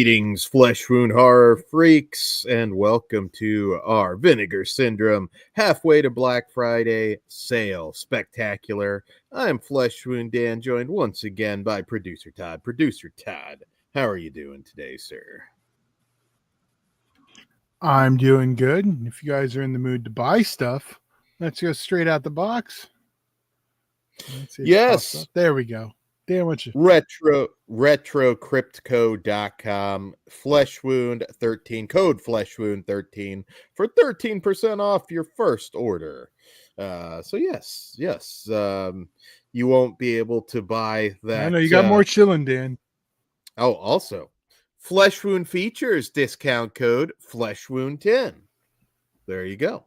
Greetings, flesh wound horror freaks, and welcome to our Vinegar Syndrome halfway to Black Friday sale spectacular. I'm Flesh Wound Dan, joined once again by producer Todd. Producer Todd, how are you doing today, sir? I'm doing good. If you guys are in the mood to buy stuff, let's go straight out the box. Let's see if it pops Yes, up. There we go. Damn what you retrocryptco.com flesh wound 13 code flesh wound 13 for 13% off your first order. So yes, you won't be able to buy that. I know you got more chilling, Dan. Oh, also flesh wound features discount code flesh wound 10. There you go.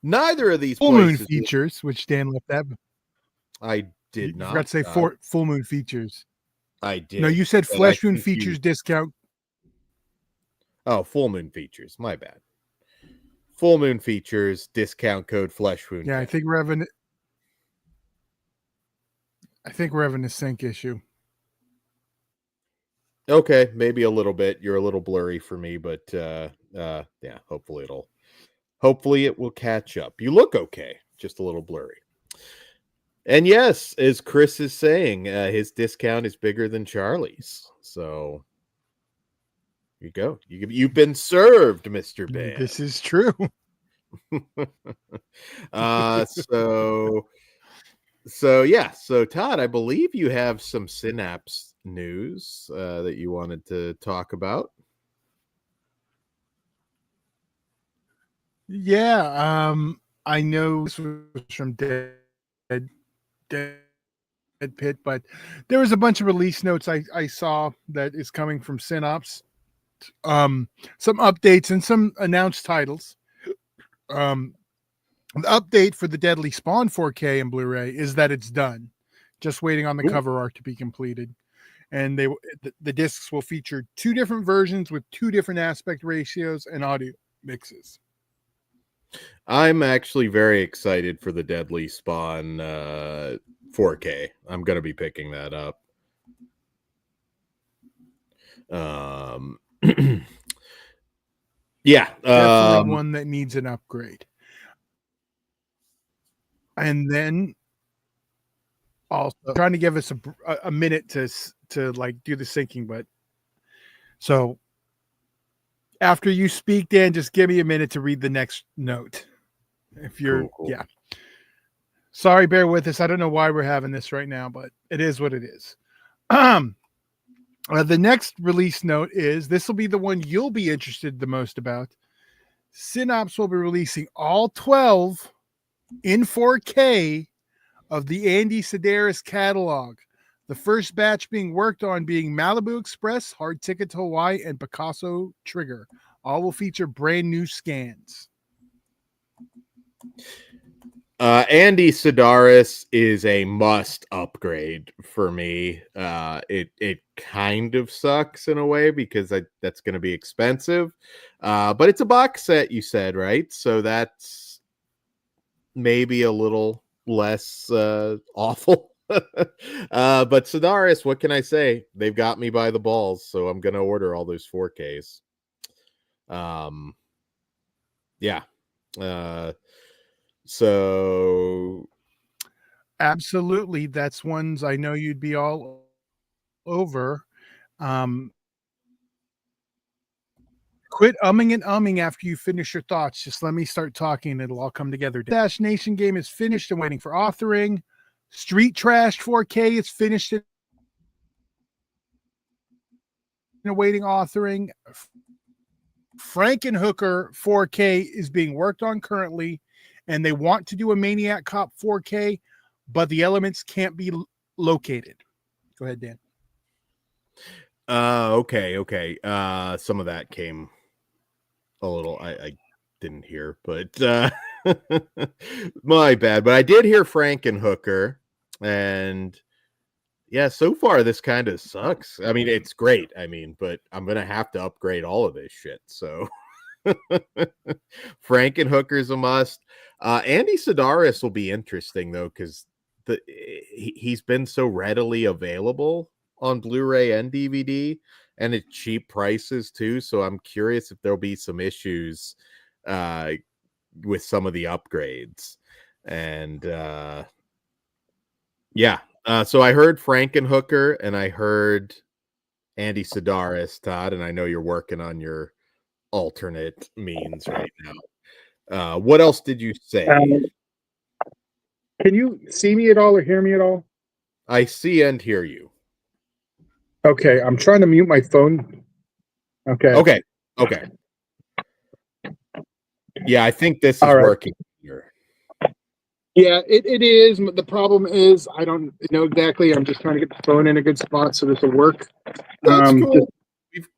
Neither of these Full moon places features, which Dan left that. I did You not forgot to say full moon features. I did. No, you said but flesh I wound confused- features discount. Oh, full moon features. My bad. Full moon features discount code flesh wound. Yeah, I think we're having a sync issue. Okay, maybe a little bit. You're a little blurry for me, but yeah, hopefully it will catch up. You look okay, just a little blurry. And yes, as Chris is saying, his discount is bigger than Charlie's. So you go. You've been served, Mr. Bad. This is true. So yeah. So Todd, I believe you have some Synapse news that you wanted to talk Yeah, I know this was from Dead Pit, but there was a bunch of release notes I saw that is coming from Synops. Some updates and some announced titles. The update for the Deadly Spawn 4K and Blu-ray is that it's done, just waiting on the cover art to be completed. And the discs will feature two different versions with two different aspect ratios and audio mixes. I'm actually very excited for the Deadly Spawn 4K. I'm going to be picking that up. Yeah, definitely one that needs an upgrade. And then also trying to give us a minute to like do the syncing, but so after you speak, Dan, just give me a minute to read the next note. If you're cool. Yeah. Sorry, bear with us. I don't know why we're having this right now, but it is what it is. The next release note is this will be the one you'll be interested the most about. Synops will be releasing all 12 in 4K of the Andy Sedaris catalog. The first batch being worked on being Malibu Express, Hard Ticket to Hawaii, and Picasso Trigger. All will feature brand new scans. Andy Sedaris is a must upgrade for me. It kind of sucks in a way because that's going to be expensive. But it's a box set, you said, right? So that's maybe a little less awful. But Sedaris, what can I say? They've got me by the balls, so I'm going to order all those 4Ks. Yeah. So absolutely, that's ones I know you'd be all over. Quit umming and umming after you finish your thoughts. Just let me start talking. It'll all come together. Dash Nation game is finished and waiting for authoring. Street Trash 4K is finished and awaiting authoring. Frankenhooker 4K is being worked on currently, and they want to do a Maniac Cop 4K, but the elements can't be located. Go ahead, Dan. Okay. Some of that came a little, I didn't hear, but my bad. But I did hear Frankenhooker, and yeah, so far this kind of sucks. I mean, it's great. I mean, but I'm gonna have to upgrade all of this shit. So Frankenhooker's a must. Andy Sedaris will be interesting though, because he's been so readily available on Blu-ray and DVD. and it's cheap prices too. So I'm curious if there'll be some issues uh, with some of the upgrades. And yeah, so I heard Frankenhooker and I heard Andy Sidaris, Todd, and I know you're working on your alternate means right now. What else did you say? Can you see me at all or hear me at all? I see and hear you. Okay, I'm trying to mute my phone. Okay. Okay. Yeah, I think this All is right. working here. Yeah, it is. The problem is I don't know exactly. I'm just trying to get the phone in a good spot so this will work. That's cool. Just, We've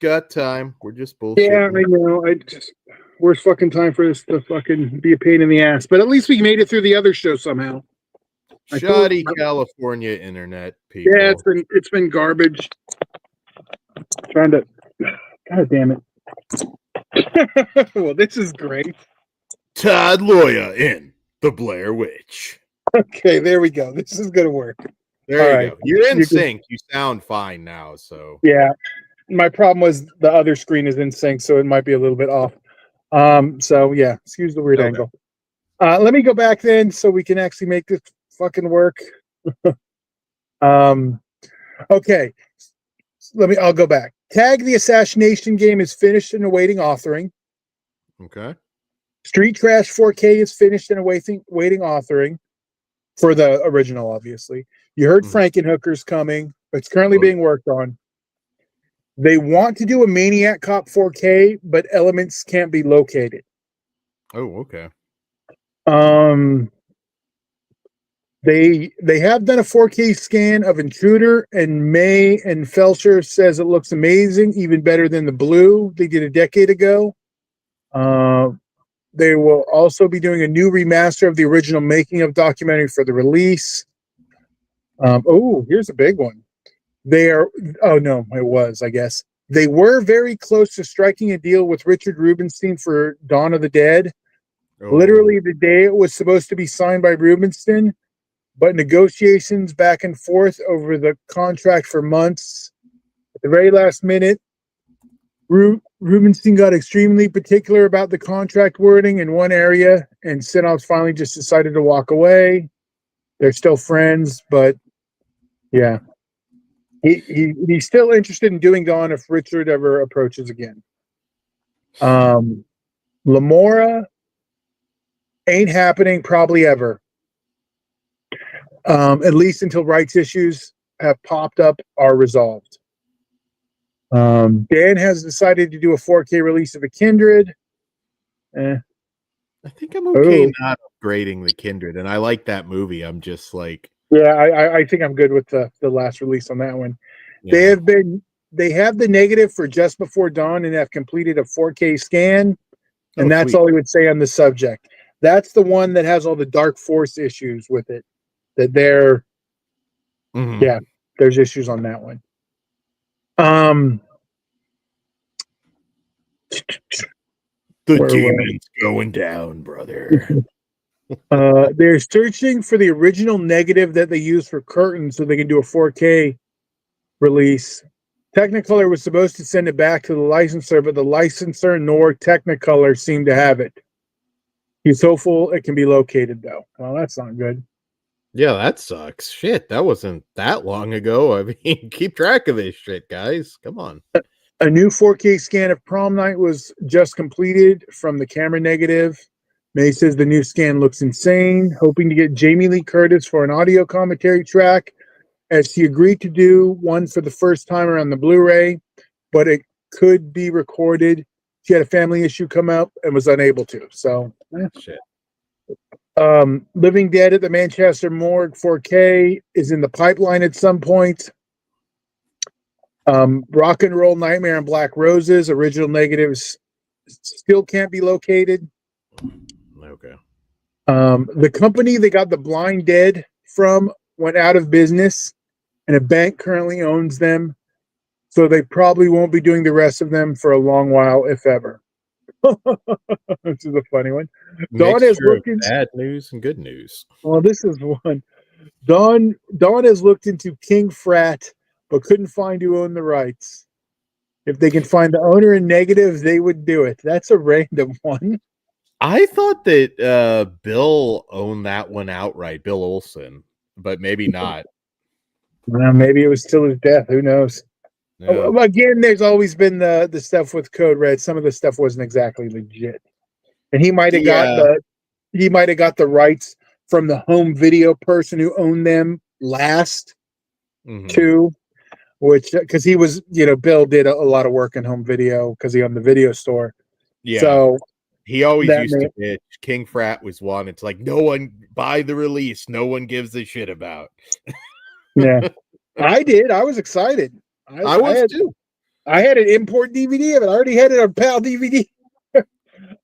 got time. We're just bullshitting. yeah, I know. I just worst fucking time for this to fucking be a pain in the ass. But at least we made it through the other show somehow. Shoddy California internet people. Yeah, it's been garbage. Trying to, God damn it. Well, this is great. Todd Loya in The Blair Witch. Okay, there we go. This is gonna work. There you go. You're in sync. You sound fine now. So yeah, my problem was the other screen is in sync, so it might be a little bit off. So yeah, excuse the weird angle. Let me go back then so we can actually make this fucking work. Okay. I'll go back. Tag the Assassination game is finished and awaiting authoring. Okay. Street Trash 4K is finished and awaiting authoring for the original, obviously. You heard Frankenhooker's coming. It's currently being worked on. They want to do a Maniac Cop 4K, but elements can't be located. Oh, okay. They have done a 4K scan of Intruder, and May and Felcher says it looks amazing, even better than the blue they did a decade ago. They will also be doing a new remaster of the original making of documentary for the release. Here's a big one. I guess. They were very close to striking a deal with Richard Rubinstein for Dawn of the Dead. Oh. Literally the day it was supposed to be signed by Rubinstein, but negotiations back and forth over the contract for months. At the very last minute, Rubinstein got extremely particular about the contract wording in one area, and Sinoffs finally just decided to walk away. They're still friends, but yeah. He's still interested in doing Dawn if Richard ever approaches again. Lamora ain't happening probably ever. At least until rights issues have popped up are resolved. Dan has decided to do a 4K release of a Kindred. I think I'm okay not upgrading the Kindred, and I like that movie. I'm just like, yeah, I think I'm good with the last release on that one. Yeah. They have the negative for Just Before Dawn and have completed a 4K scan, and that's all he would say on the subject. That's the one that has all the Dark Force issues with it. That there's issues on that one. The demon's going down, brother. They're searching for the original negative that they use for curtains so they can do a 4K release. Technicolor was supposed to send it back to the licensor, but the licensor nor Technicolor seem to have it. He's hopeful it can be located, though. Well, that's not good. Yeah, that sucks. Shit, that wasn't that long ago. I mean, keep track of this shit, guys. Come on. A new 4K scan of Prom Night was just completed from the camera negative. May says the new scan looks insane, hoping to get Jamie Lee Curtis for an audio commentary track, as she agreed to do one for the first time around the Blu-ray, but it could be recorded. She had a family issue come up and was unable to. So, shit. Living Dead at the Manchester Morgue 4K is in the pipeline at some point. Rock and Roll Nightmare and Black Roses, original negatives still can't be located. Okay. The company they got the Blind Dead from went out of business, and a bank currently owns them. So they probably won't be doing the rest of them for a long while, if ever. This is a funny one. Dawn has looked into bad news and good news. Well, this is one. Dawn has looked into King Frat, but couldn't find who owned the rights. If they can find the owner in negative, they would do it. That's a random one. I thought that Bill owned that one outright, Bill Olson, but maybe not. Well, maybe it was till his death. Who knows? Yeah. Again, there's always been the stuff with Code Red. Some of the stuff wasn't exactly legit, and Yeah. he might have got the rights from the home video person who owned them last Hmm. too. Which because he was, Bill did a lot of work in home video because he owned the video store. Yeah. So He always that used may, to bitch. King Frat was one. It's like no one buy the release. No one gives a shit about. yeah, I did. I was excited. I, I I was had too. I had an import DVD of it. I already had it on PAL DVD. I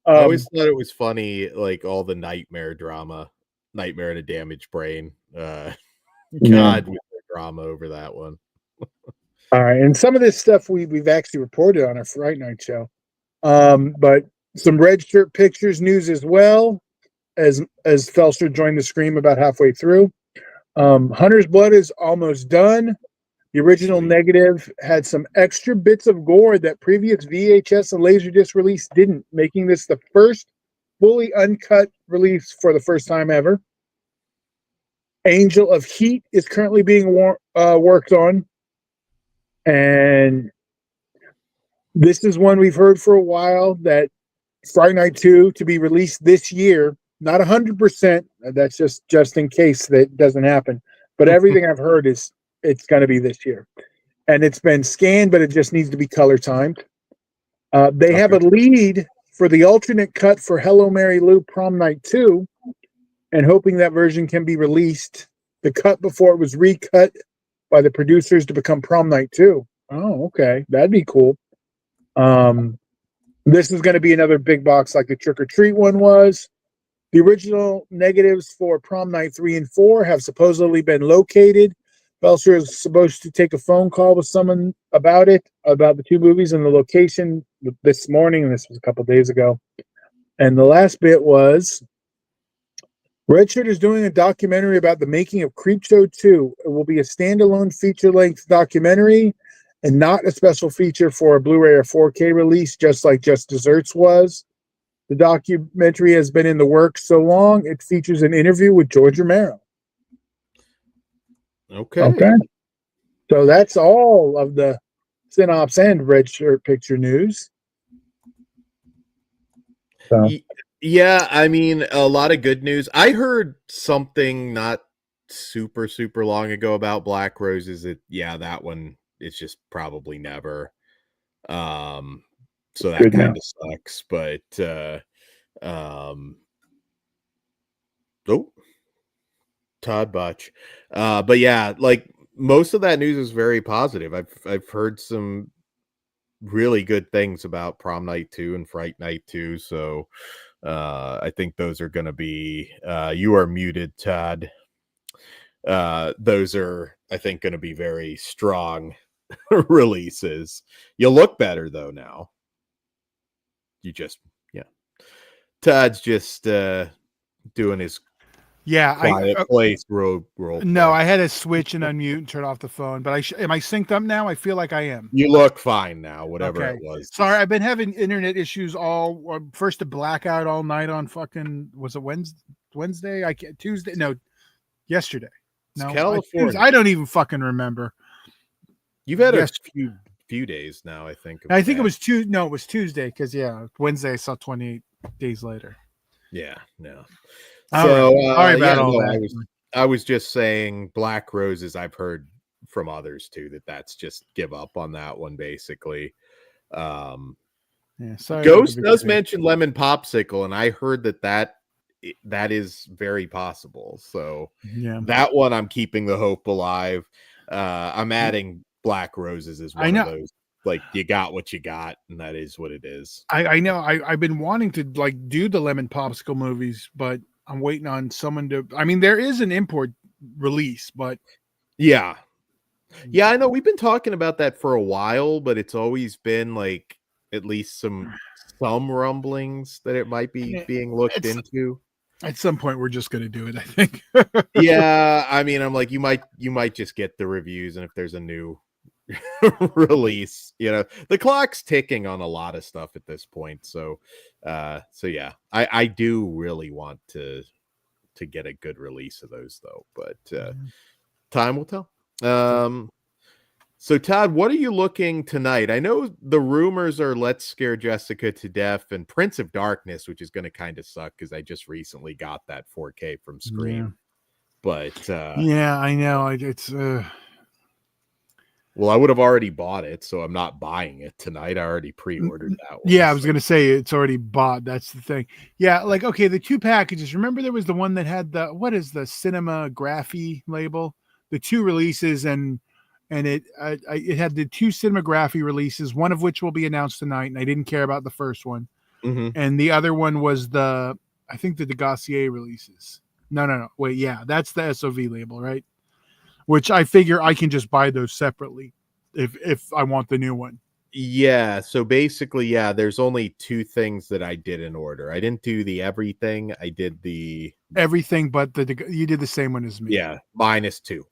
always um, thought it was funny, like all the nightmare drama, Nightmare and a Damaged Brain. yeah. God, was there drama over that one. All right, and some of this stuff we've actually reported on our Fright Night show. But some red shirt pictures news as well as Felser joined the scream about halfway through. Hunter's Blood is almost done. The original Sweet. negative had some extra bits of gore that previous VHS and Laserdisc release didn't, making this the first fully uncut release for the first time ever. Angel of Heat is currently being worked on, and this is one we've heard for a while, that Friday Night 2 to be released this year. Not 100%. That's just in case that doesn't happen. But everything I've heard is it's going to be this year. And it's been scanned, but it just needs to be color timed. They have Okay. a lead for the alternate cut for Hello Mary Lou Prom Night 2, and hoping that version can be released. The cut before it was recut by the producers to become Prom Night 2. Oh, okay. That'd be cool. This is going to be another big box like the Trick or Treat one was. The original negatives for Prom Night 3 and 4 have supposedly been located. Belcher is supposed to take a phone call with someone about the two movies and the location this morning, and this was a couple days ago. And the last bit was Redshirt is doing a documentary about the making of Creepshow 2. It will be a standalone feature-length documentary and not a special feature for a Blu-ray or 4K release, just like Just Desserts was. The documentary has been in the works so long, it features an interview with George Romero. Okay. Okay. So that's all of the Synops and Red Shirt picture news. So Yeah, I mean, a lot of good news. I heard something not super long ago about Black Roses. That one is just probably never. Um, so that good now. kind of sucks. But um, oh, Todd Butch. But yeah, like most of that news is very positive. I've heard some really good things about Prom Night 2 and Fright Night 2. So I think those are going to be you are muted, Todd. Those are, I think, going to be very strong releases. You look better though now. You just Todd's just doing his quiet place role no, play. I had to switch and unmute and turn off the phone. But am I synced up now? I feel like I am. You look fine now, whatever it Okay. was. Sorry, I've been having internet issues all first a blackout all night on fucking was it Wednesday? I can't Tuesday. No, yesterday. It's No, California. I don't even fucking remember. You've had a few days now, I think. I think it was Tuesday. No, it was Tuesday because Wednesday I saw 28 days later. Yeah, no. So sorry about all no, that. I was just saying Black Roses. I've heard from others too that's just give up on that one basically. Yeah, sorry. Ghost does mention Lemon Popsicle, and I heard that is very possible. So yeah, that one I'm keeping the hope alive. I'm adding Black Roses as one of those. Like you got what you got, and that is what it is. I know. I've been wanting to like do the Lemon Popsicle movies, but I'm waiting on someone to. I mean, there is an import release, but yeah, I know we've been talking about that for a while, but it's always been like at least some rumblings that it might be being looked into. At some point, we're just going to do it. I think. Yeah, I mean, I'm like, you might just get the reviews, and if there's a new release. The clock's ticking on a lot of stuff at this point. So yeah, I do really want to get a good release of those though, but Yeah. time will tell. Um, so Todd, what are you looking tonight? I know the rumors are Let's Scare Jessica to Death and Prince of Darkness, which is going to kind of suck because I just recently got that 4K from Yeah. Scream. But Yeah, I know. It's well, I would have already bought it, so I'm not buying it tonight. I already pre-ordered that one. yeah, I was So. gonna say it's already bought. That's the thing. Yeah, like okay, the two packages. Remember, there was the one that had the what is the cinematography label, the two releases, and it had the two cinematography releases, one of which will be announced tonight, and I didn't care about the first one, Mhm. and the other one was I think the Degassier releases. No, wait, yeah, that's the SOV label, right? Which I figure I can just buy those separately if I want the new one. Yeah, so basically, yeah, there's only two things that I did in order. I didn't do the everything. I did the Everything but you did the same one as me. yeah, -2.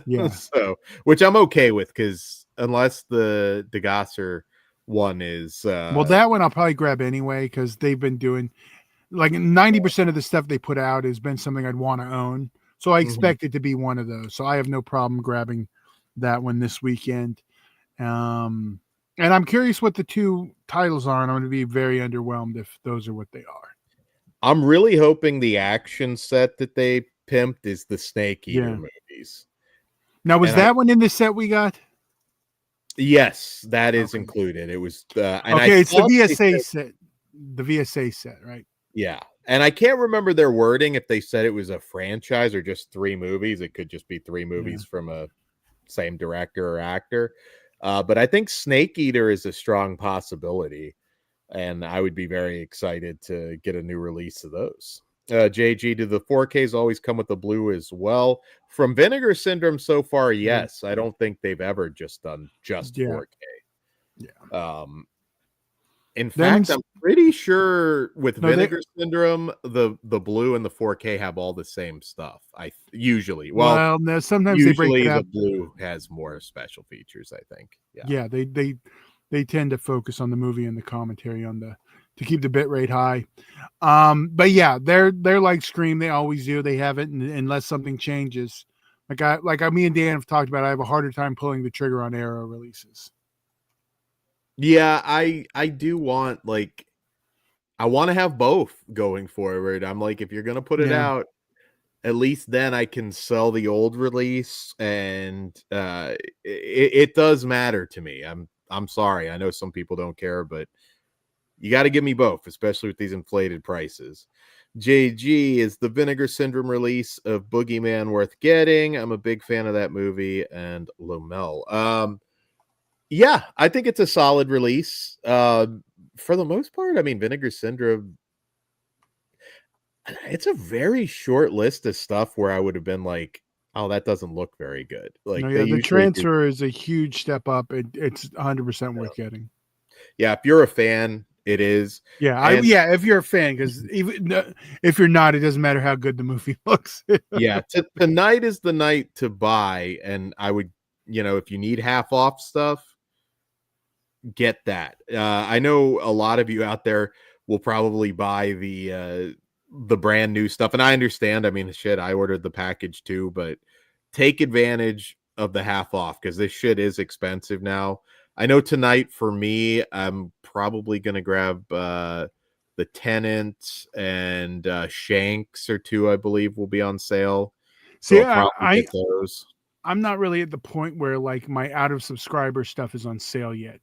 Yeah. So, which I'm okay with because unless the Degasser one is Well, that one I'll probably grab anyway because they've been doing like 90% of the stuff they put out has been something I'd want to own. So I mhm. expect it to be one of those. So I have no problem grabbing that one this weekend. Um, and I'm curious what the two titles are, and I'm going to be very underwhelmed if those are what they are. I'm really hoping the action set that they pimped is the Snake Eater Yeah. movies. Now, was And I that one in the set we got? yes, that is Okay. included. It was and I Okay, it's the thought they VSA said set. The VSA set, right? yeah. And I can't remember their wording if they said it was a franchise or just three movies. It could just be three Yeah. movies from a same director or actor. But I think Snake Eater is a strong possibility, and I would be very excited to get a new release of those. JG, do the 4Ks always come with the blue as well? From Vinegar Syndrome so far, Yeah. yes. I don't think they've ever just done just Yeah. 4K. Yeah. In Them and fact, I'm pretty sure with no, they Vinegar Syndrome, the blue and the 4K have all the same stuff. I usually, well, well, no, sometimes they break it usually the out. blue has more special features, I think. Yeah. Yeah, they tend to focus on the movie and the commentary on the to keep the bit rate high. But yeah, they're like Scream. They always do. They have it unless something changes. Me and Dan have talked about. I have a harder time pulling the trigger on Arrow releases. Yeah, I do want like I want to have both going forward. I'm like if you're going to put it Yeah, out, at least then I can sell the old release and it does matter to me. I'm sorry. I know some people don't care, but you got to give me both, especially with these inflated prices. JG, is the Vinegar Syndrome release of Boogeyman worth getting? I'm a big fan of that movie and Lomel. Yeah, I think it's a solid release. For the most part, I mean, Vinegar Syndrome, it's a very short list of stuff where I would have been like, oh, that doesn't look very good. no, Like they yeah. The usually do. transfer is a huge step up. It's 100% worth getting. Yeah, if you're a fan, it is. And Yeah. If you're a fan, because even if you're not, it doesn't matter how good the movie looks. yeah, tonight is the night to buy. And I would, if you need half off stuff, get that. I know a lot of you out there will probably buy the brand new stuff, and I understand. I mean, shit, I ordered the package too, but take advantage of the half off because this shit is expensive now. I know tonight for me, I'm probably gonna grab the Tenant and Shanks or two, I believe, will be on sale. So See, I'll probably get those. I'm not really at the point where like my out of subscriber stuff is on sale yet.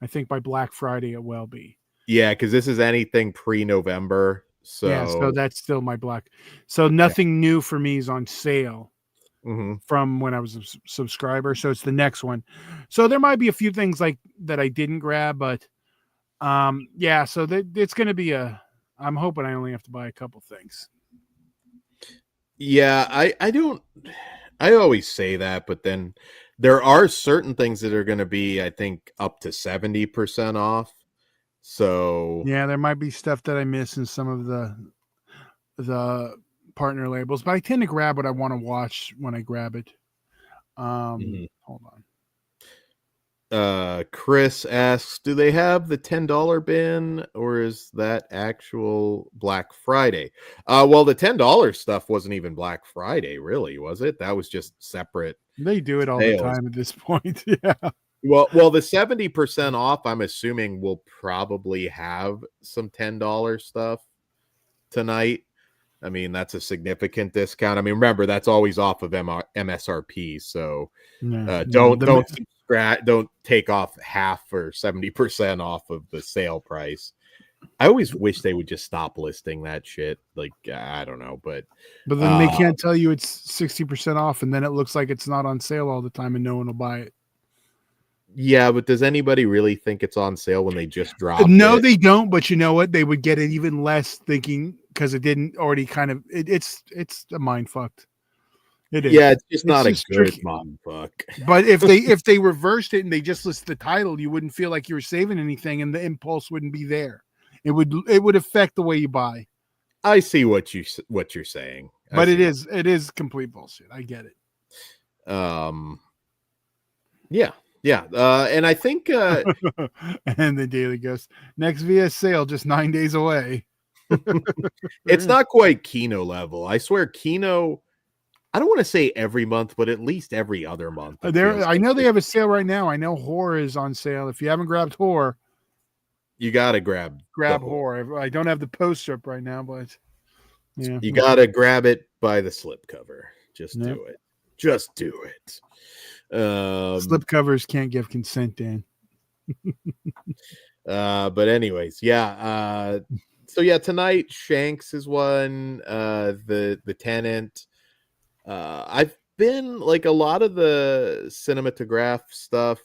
I think by Black Friday it will be. Yeah, because this is anything pre-November. Yeah, so So that's still my black. So yeah. nothing new for me is on sale Mhm. from when I was a subscriber. So it's the next one. So there might be a few things like that I didn't grab, but yeah. So it's going to be a. I'm hoping I only have to buy a couple things. Yeah, I don't I always say that, but then there are certain things that are gonna be, I think, up to 70% off. So Yeah, there might be stuff that I miss in some of the partner labels, but I tend to grab what I want to watch when I grab it. mhm. Hold on. Chris asks, do they have the $10 bin or is that actual Black Friday? Well, the $10 stuff wasn't even Black Friday, really, was it? That was just separate They do it all the sales. time at this point. Yeah. Well, the 70% off, I'm assuming will probably have some $10 stuff tonight. I mean, that's a significant discount. I mean, remember that's always off of MSRP, so Yeah. don't subscribe, don't take off half or 70% off of the sale price. I always wish they would just stop listing that shit. Like, I don't know, but But then they can't tell you it's 60% off, and then it looks like it's not on sale all the time, and no one will buy it. yeah, but does anybody really think it's on sale when they just dropped No, it? they don't. But you know what? They would get it even less, thinking because it didn't already kind of. It's a mind fucked. It is. Yeah, it's just It's not a just good tricky. mom fuck. But if they reversed it and they just listed the title, you wouldn't feel like you were saving anything, and the impulse wouldn't be there. It would affect the way you buy. I see what you're saying, But it is complete bullshit. I get it. Yeah, and I think And the Daily Ghost next via sale just 9 days away. it's not quite Kino level. I swear, Kino. I don't want to say every month, but at least every other month. I know they have a sale right now. I know Horror is on sale. If you haven't grabbed Horror, you got to grab Horror. I don't have the poster up right now, but yeah, you got to grab it by the slipcover. Just do it. Just do it. Slip covers can't give consent, Dan. But anyways, yeah. So yeah, tonight Shanks is one. The Tenant. I've been like a lot of the cinematograph stuff.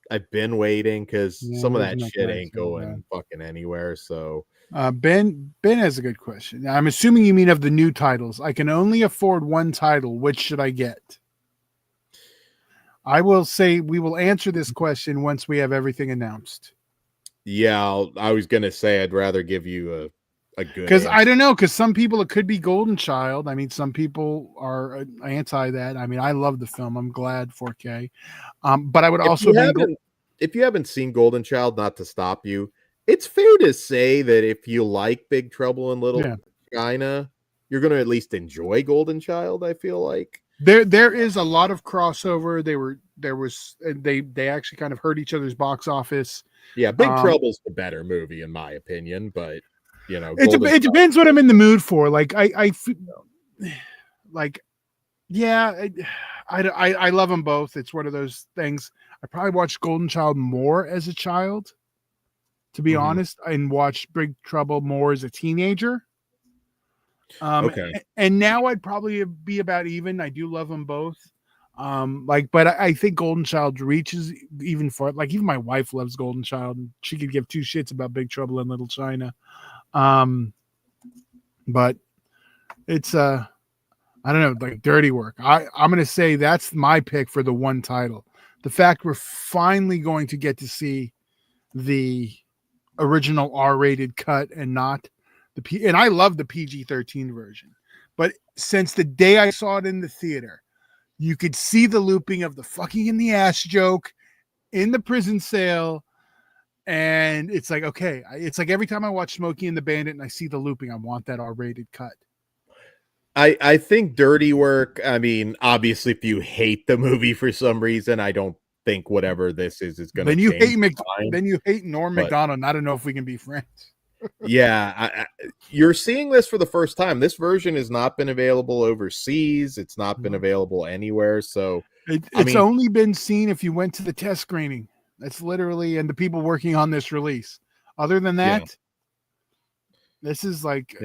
I've been waiting because some of that shit ain't going fucking anywhere. So Ben has a good question. I'm assuming you mean of the new titles. I can only afford one title. Which should I get? I will say we will answer this question once we have everything announced. Yeah, I was gonna say I'd rather give you a good, because I don't know, because some people it could be Golden Child. I mean, some people are anti that. I mean, I love the film. I'm glad 4K. But I would if you haven't seen Golden Child, not to stop you, it's fair to say that if you like Big Trouble in Little China, you're gonna at least enjoy Golden Child. I feel like there is a lot of crossover. They actually kind of hurt each other's box office. Yeah, Big Trouble's the better movie in my opinion, but you know, it depends what I'm in the mood for. Like I love them both. It's one of those things. I probably watched Golden Child more as a child, to be honest, and watched Big Trouble more as a teenager. Okay. And now I'd probably be about even. I do love them both. But I think Golden Child reaches even far. Like even my wife loves Golden Child, and she could give two shits about Big Trouble in Little China. But it's I don't know, like Dirty Work. I'm gonna say that's my pick for the one title. The fact we're finally going to get to see the original R-rated cut and not and I love the PG-13 version. But since the day I saw it in the theater, you could see the looping of the fucking in the ass joke in the prison cell. And it's like, okay, it's like every time I watch Smokey and the Bandit and I see the looping, I want that R-rated cut. I think Dirty Work, I mean, obviously, if you hate the movie for some reason, I don't think whatever this is going to change. Then you hate Norm Macdonald. I don't know if we can be friends. Yeah, you're seeing this for the first time. This version has not been available overseas. It's not been available anywhere. So it's only been seen if you went to the test screening. That's literally, and the people working on this release. Other than that, this is like,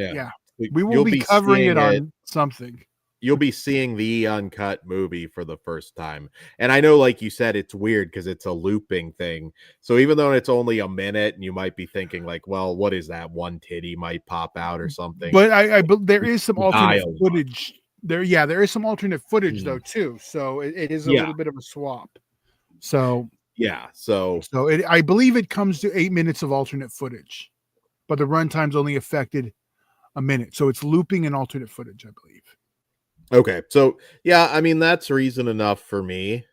we will be covering it on something. You'll be seeing the uncut movie for the first time. And I know, like you said, it's weird because it's a looping thing. So even though it's only a minute and you might be thinking like, well, what is that? One titty might pop out or something. But there is some alternate footage. There is some alternate footage though too. So it is a little bit of a swap. So I believe it comes to 8 minutes of alternate footage, but the runtime's only affected a minute. So it's looping and alternate footage, I believe. Okay. So, yeah, I mean, that's reason enough for me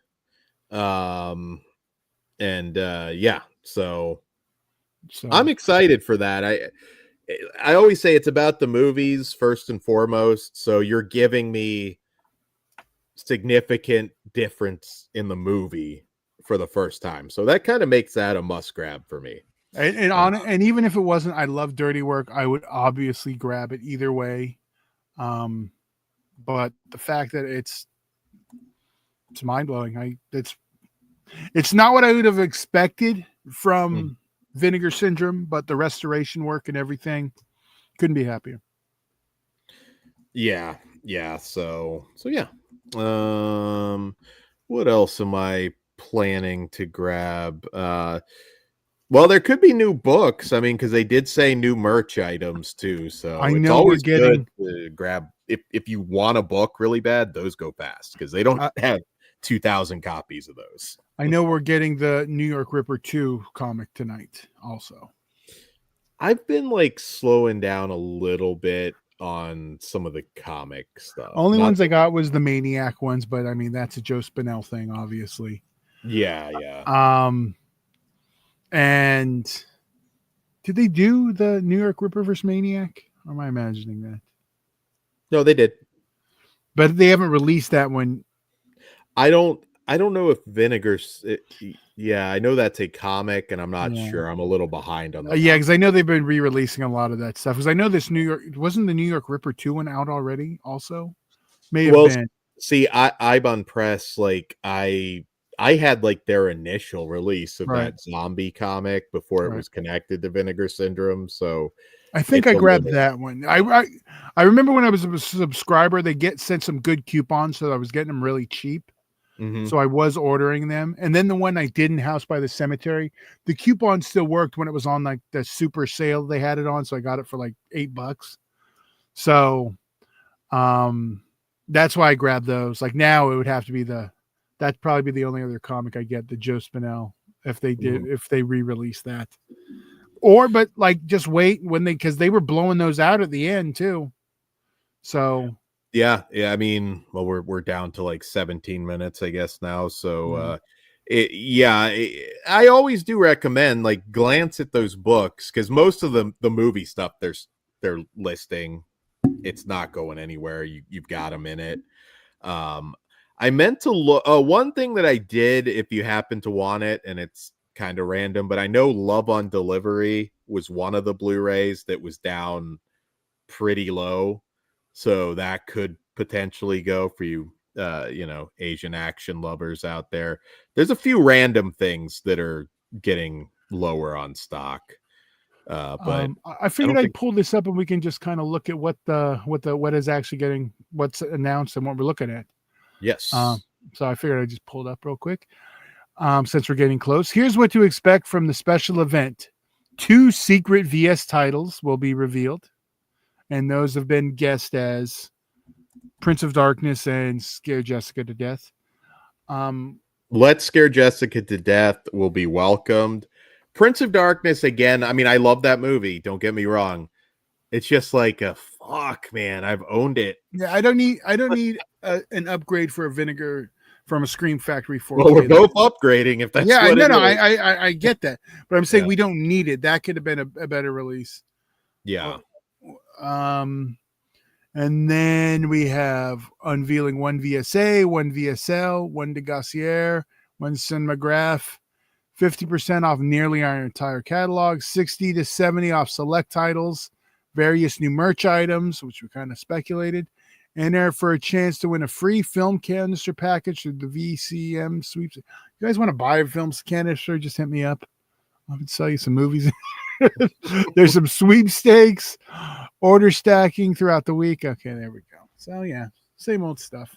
Um, and yeah, so I'm So excited for that. I always say it's about the movies first and foremost. So you're giving me significant difference in the movie for the first time. So that kind of makes that a must grab for me. Uh, and even if it wasn't, I love Dirty Work. I would obviously grab it either way. Um, but the fact that it's mind blowing. It's not what I would have expected mhm. from Vinegar Syndrome, but the restoration work and everything, couldn't be happier. Yeah, yeah. So yeah. What else am I planning to grab? Well, there could be new books. I mean, because they did say new merch items too. I So it's know we're always good getting to grab if you want a book really bad, those go fast because they don't uh, have 2,000 copies of those. I know we're getting the New York Ripper 2 comic tonight also. I've been like slowing down a little bit on some of the comic stuff. Only Not ones I got was the Maniac ones, but I mean that's a Joe Spinell thing, obviously. yeah, yeah. Um and did they do the New York Ripper versus Maniac? Or am I imagining that? No, they did. But they haven't released that one. I don't know if yeah, I know that's a comic and I'm not Yeah. sure. I'm a little behind on the Yeah, comic. because I know they've been re-releasing a lot of that stuff. Because I know this New York wasn't the New York Ripper 2 one out already. Also, may have Well, been. see, Ibon Press, like I had like their initial release of Right, that zombie comic before it right. was connected to Vinegar Syndrome, so I think it's I a grabbed little that one. I remember when I was a subscriber, they sent some good coupons, so I was getting them really cheap. Mhm. So I was ordering them, and then the one I did in House by the Cemetery, the coupon still worked when it was on like the super sale they had it on. So I got it for like $8. So Um, that's why I grabbed those. Like now, it would have to be that'd probably be the only other comic I get, the Joe Spinell, Mhm. if they re-release that, or but like just wait when because they were blowing those out at the end too. So Yeah, yeah, I mean, well, we're down to like 17 minutes, I guess now. So, yeah. I always do recommend like glance at those books because most of the movie stuff they're listing, it's not going anywhere. You've got them in it. Um, I meant to look. One thing that I did, if you happen to want it, and it's kind of random, but I know Love on Delivery was one of the Blu-rays that was down pretty low. So that could potentially go for you, Asian action lovers out there. There's a few random things that are getting lower on stock. But I I figured don't I'd think, pull this up and we can just kind of look at what is actually getting what's announced and what we're looking at. Um, yes. so I figured I'd just pull it up real quick. Since we're getting close, here's what to expect from the special event. 2 secret VS titles will be revealed, and those have been guessed as Prince of Darkness and Scare Jessica to Death. Um, Let's Scare Jessica to Death will be welcomed. Prince of Darkness, again, I mean, I love that movie. Don't get me wrong. It's just like a fuck, man. I've owned it. yeah, I don't need an upgrade for a Vinegar from a Scream Factory Well, we're 4K. both upgrading if that's Yeah, what no, it no, is. I get that, but I'm saying Yeah. we don't need it. That could have been a better release. Yeah. Oh, Um, and then we have unveiling one VSA, one VSL, one de Gassier, one Cinemagraph, 50% off nearly our entire catalog, 60 to 70 off select titles, various new merch items, which we kind of speculated. Enter for a chance to win a free film canister package through the VCM sweeps. You guys want to buy a film canister? Just hit me up. I can sell you some movies. There's some sweepstakes, order stacking throughout the week. Okay, there we go. So yeah, same old stuff.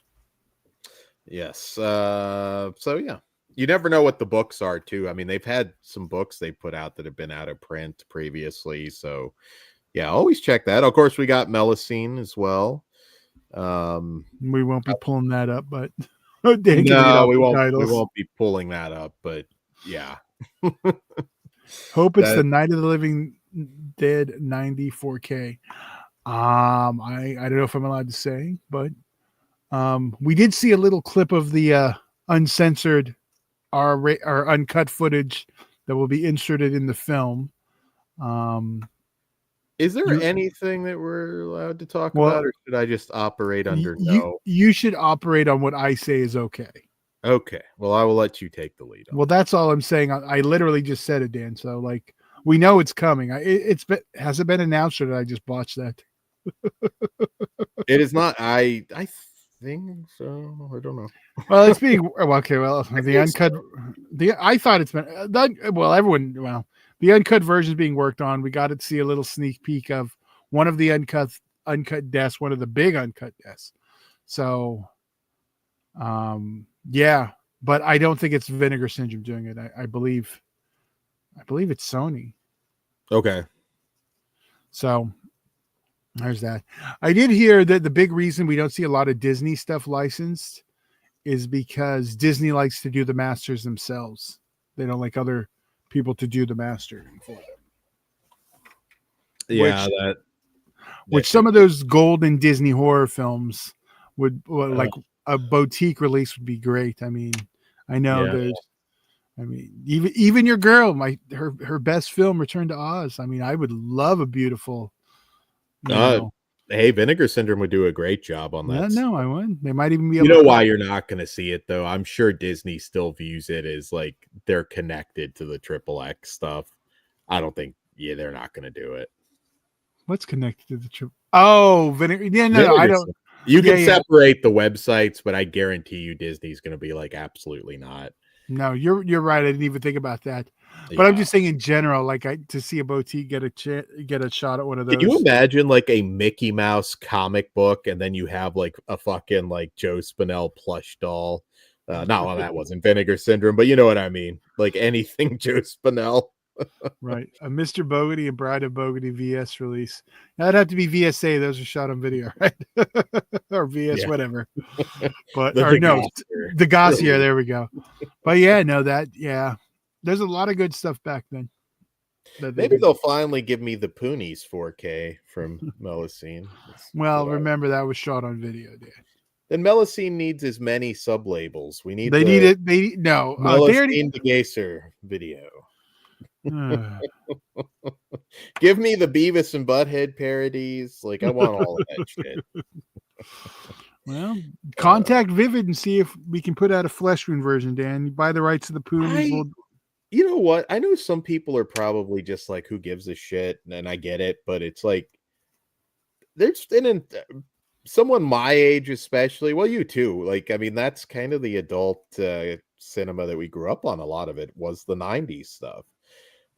Yes. So yeah. You never know what the books are too. I mean, they've had some books they put out that have been out of print previously. So yeah, always check that. Of course, we got Melusine as well. Um We won't be pulling that up, but Dan can read no, off we the won't we titles. won't be pulling that up, but yeah. Hope it's the that Night of the Living Dead 94K. I don't know if I'm allowed to say, but we did see a little clip of the uncensored. our uncut footage that will be inserted in the film. Is there You anything that we're allowed to talk about, well, or should I just operate under you no? you should operate on what I say is okay. Okay, well, I will let you take the lead on Well, that's all I'm saying. I literally just said it, Dan. So like we know it's coming. It's been has it been announced or did I just botch that? it. Is not. I think so. I don't know. Well, it's being well, okay. Well, I the think uncut, so. I thought it's been well. Everyone, well, the uncut version is being worked on. We got to see a little sneak peek of one of the uncut deaths, one of the big uncut deaths. So, yeah, but I don't think it's Vinegar Syndrome doing it. I believe it's Sony. Okay. So there's that. I did hear that the big reason we don't see a lot of Disney stuff licensed is because Disney likes to do the masters themselves. They don't like other people to do the mastering for them. Yeah, Which could some of be. those golden Disney horror films would like a boutique release would be great. I mean, I know Yeah. there's I mean, even your girl, her best film, Return to Oz. I mean, I would love a beautiful, you Uh, know. hey, Vinegar Syndrome would do a great job on No, that no, stuff. I would. They might even be You able to know put. why you're not going to see it though? I'm sure Disney still views it as like they're connected to the Triple X stuff. I don't think. Yeah, they're not going to do it. What's connected to the trip? Oh, Vinegar. Yeah, no, I Vinegar don't. Syndrome. You Yeah, can yeah. separate the websites, but I guarantee you Disney's going to be like absolutely not. No, you're right. I didn't even think about that. But I'm Yeah. just saying in general, like to see a boutique get a shot at one of Can you those. imagine like a Mickey Mouse comic book and then you have like a fucking like Joe Spinell plush doll? Not well, that wasn't Vinegar Syndrome, but you know what I mean. Like anything Joe Spinell. Right. A Mr. Bogey and Bride of Bogey VS release. That'd have to be VSA. Those are shot on video, right? Or VS, Yeah. whatever. But The or no, Gossier. the Gossier. There we go. But yeah, no, yeah. There's a lot of good stuff back then. That they Maybe did. they'll finally give me the Poonies 4K from Melusine. Well, remember that was shot on video, Dan. Then Melusine needs as many sub labels. We need They need the it. They no. They already. Melusine DeGaser video. Give me the Beavis and Butthead parodies. Like I want all of that shit. Well, contact Vivid and see if we can put out a flesh wound version, Dan. You buy the rights to the Poonies. You know what? I know some people are probably just like, who gives a shit? And I get it, but it's like, there's someone my age, especially. Well, you too. Like, I mean, that's kind of the adult cinema that we grew up on. A lot of it was the 90s stuff.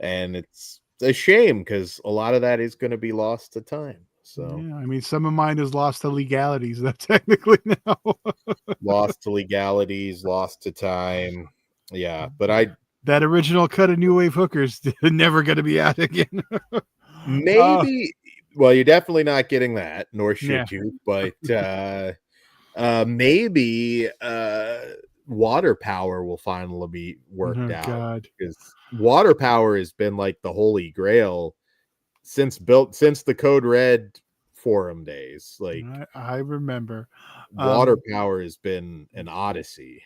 And it's a shame because a lot of that is going to be lost to time. So, yeah, I mean, some of mine is lost to legalities. That technically now lost to legalities, lost to time. Yeah, but that original cut of New Wave Hookers never going to be out again. maybe. Well, you're definitely not getting that, nor should Yeah. you. But maybe water power will finally be worked out God. because water power has been like the holy grail since the Code Red forum days. Like I remember. water power has been an odyssey.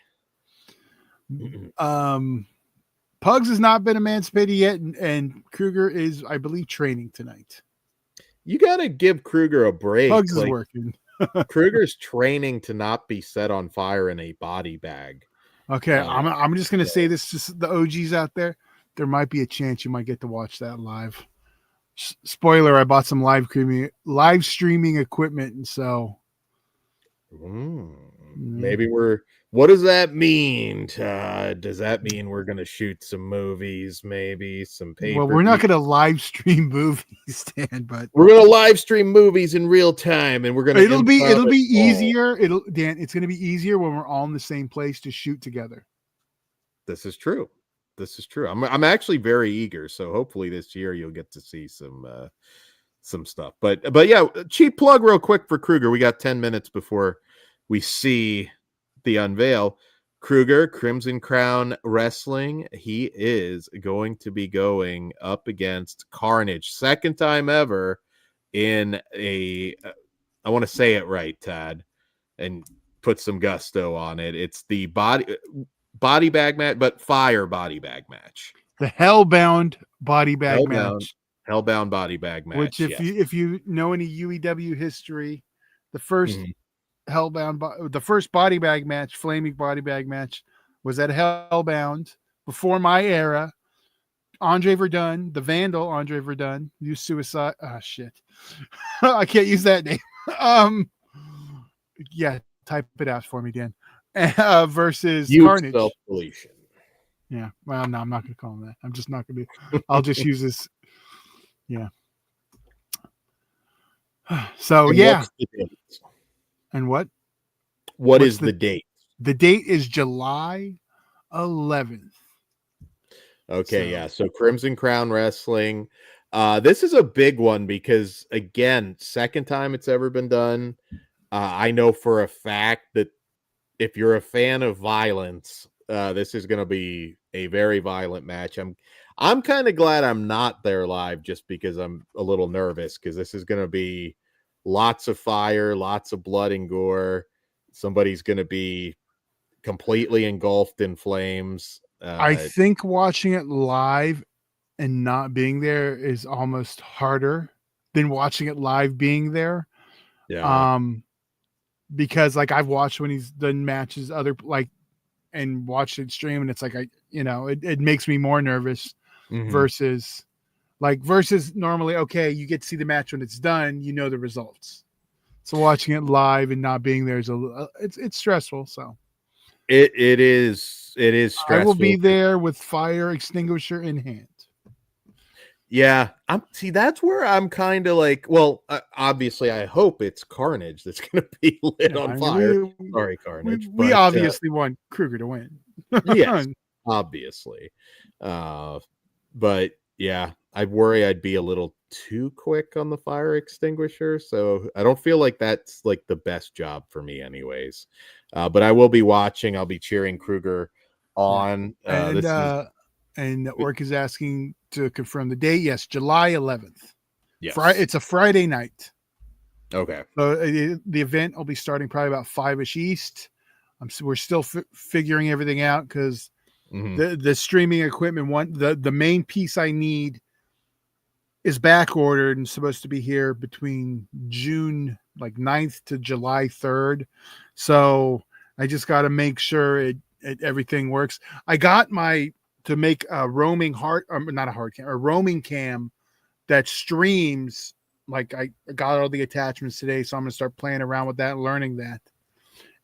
Pugs has not been emancipated yet, and Kruger is, I believe, training tonight. You got to give Kruger a break. Pugs is working. Kruger's training to not be set on fire in a body bag. Okay, I'm just gonna say this to the OGs out there. There might be a chance you might get to watch that live. Spoiler: I bought some live streaming equipment, and so maybe what does that mean, Todd? Does that mean we're gonna shoot some movies, maybe some paper? Well, we're not gonna live stream movies, Dan, but we're gonna live stream movies in real time, and we're gonna it'll be easier. It's gonna be easier when we're all in the same place to shoot together. This is true. I'm actually very eager, so hopefully this year you'll get to see some stuff. But yeah, cheap plug real quick for Kruger. We got 10 minutes before we see the unveil. Kruger, Crimson Crown Wrestling. He is going to be going up against Carnage, second time ever in I want to say it right, Tad, and put some gusto on it. It's the body bag match, but fire body bag match. The Hellbound body bag Hellbound, match. Hellbound body bag Which, match. if Yes. you know any UEW history, the first Mhm. the first body bag match, flaming body bag match, was at Hellbound before my era. Andre Verdun, the Vandal, Andre Verdun, used suicide. Ah, shit, I can't use that name. um, yeah, type it out for me, Dan. Versus Youth self Carnage. deletion. Yeah, well, no, I'm not going to call him that. I'm just not going to. I'll just use this. Yeah. So And yeah, what's the date? and what? What What's is the date? the date? Is July 11th. Okay, So yeah. So Crimson Crown Wrestling. This is a big one because again, second time it's ever been done. I know for a fact that if you're a fan of violence, this is going to be a very violent match. I'm kind of glad I'm not there live just because I'm a little nervous because this is going to be lots of fire, lots of blood and gore. Somebody's going to be completely engulfed in flames. I think watching it live and not being there is almost harder than watching it live being there. Yeah. Um, because like I've watched when he's done matches other like and watched it stream, and it's like it makes me more nervous Mhm. versus normally, okay, you get to see the match when it's done, you know the results. So watching it live and not being there is it's stressful. So it is I will be stressful. there with fire extinguisher in hand. Yeah, that's where I'm kind of like, well, obviously I hope it's Carnage that's going to be lit Yeah, on I mean fire. Sorry, Carnage, we but obviously want Kruger to win. yes, obviously. Uh but yeah, I worry I'd be a little too quick on the fire extinguisher, so I don't feel like that's like the best job for me anyways. But I will be watching, I'll be cheering Kruger Yeah, on. and This is Network is asking to confirm the date. Yes, July 11th. yes. It's a Friday night. Okay. So the event will be starting probably about 5ish East. We're still figuring everything out because Mhm. the streaming equipment the main piece I need is back ordered and supposed to be here between June like 9th to July 3rd. So I just got to make sure everything works. I got my to make a roaming not a hard cam, a roaming cam that streams. Like I got all the attachments today, so I'm gonna start playing around with that and learning that.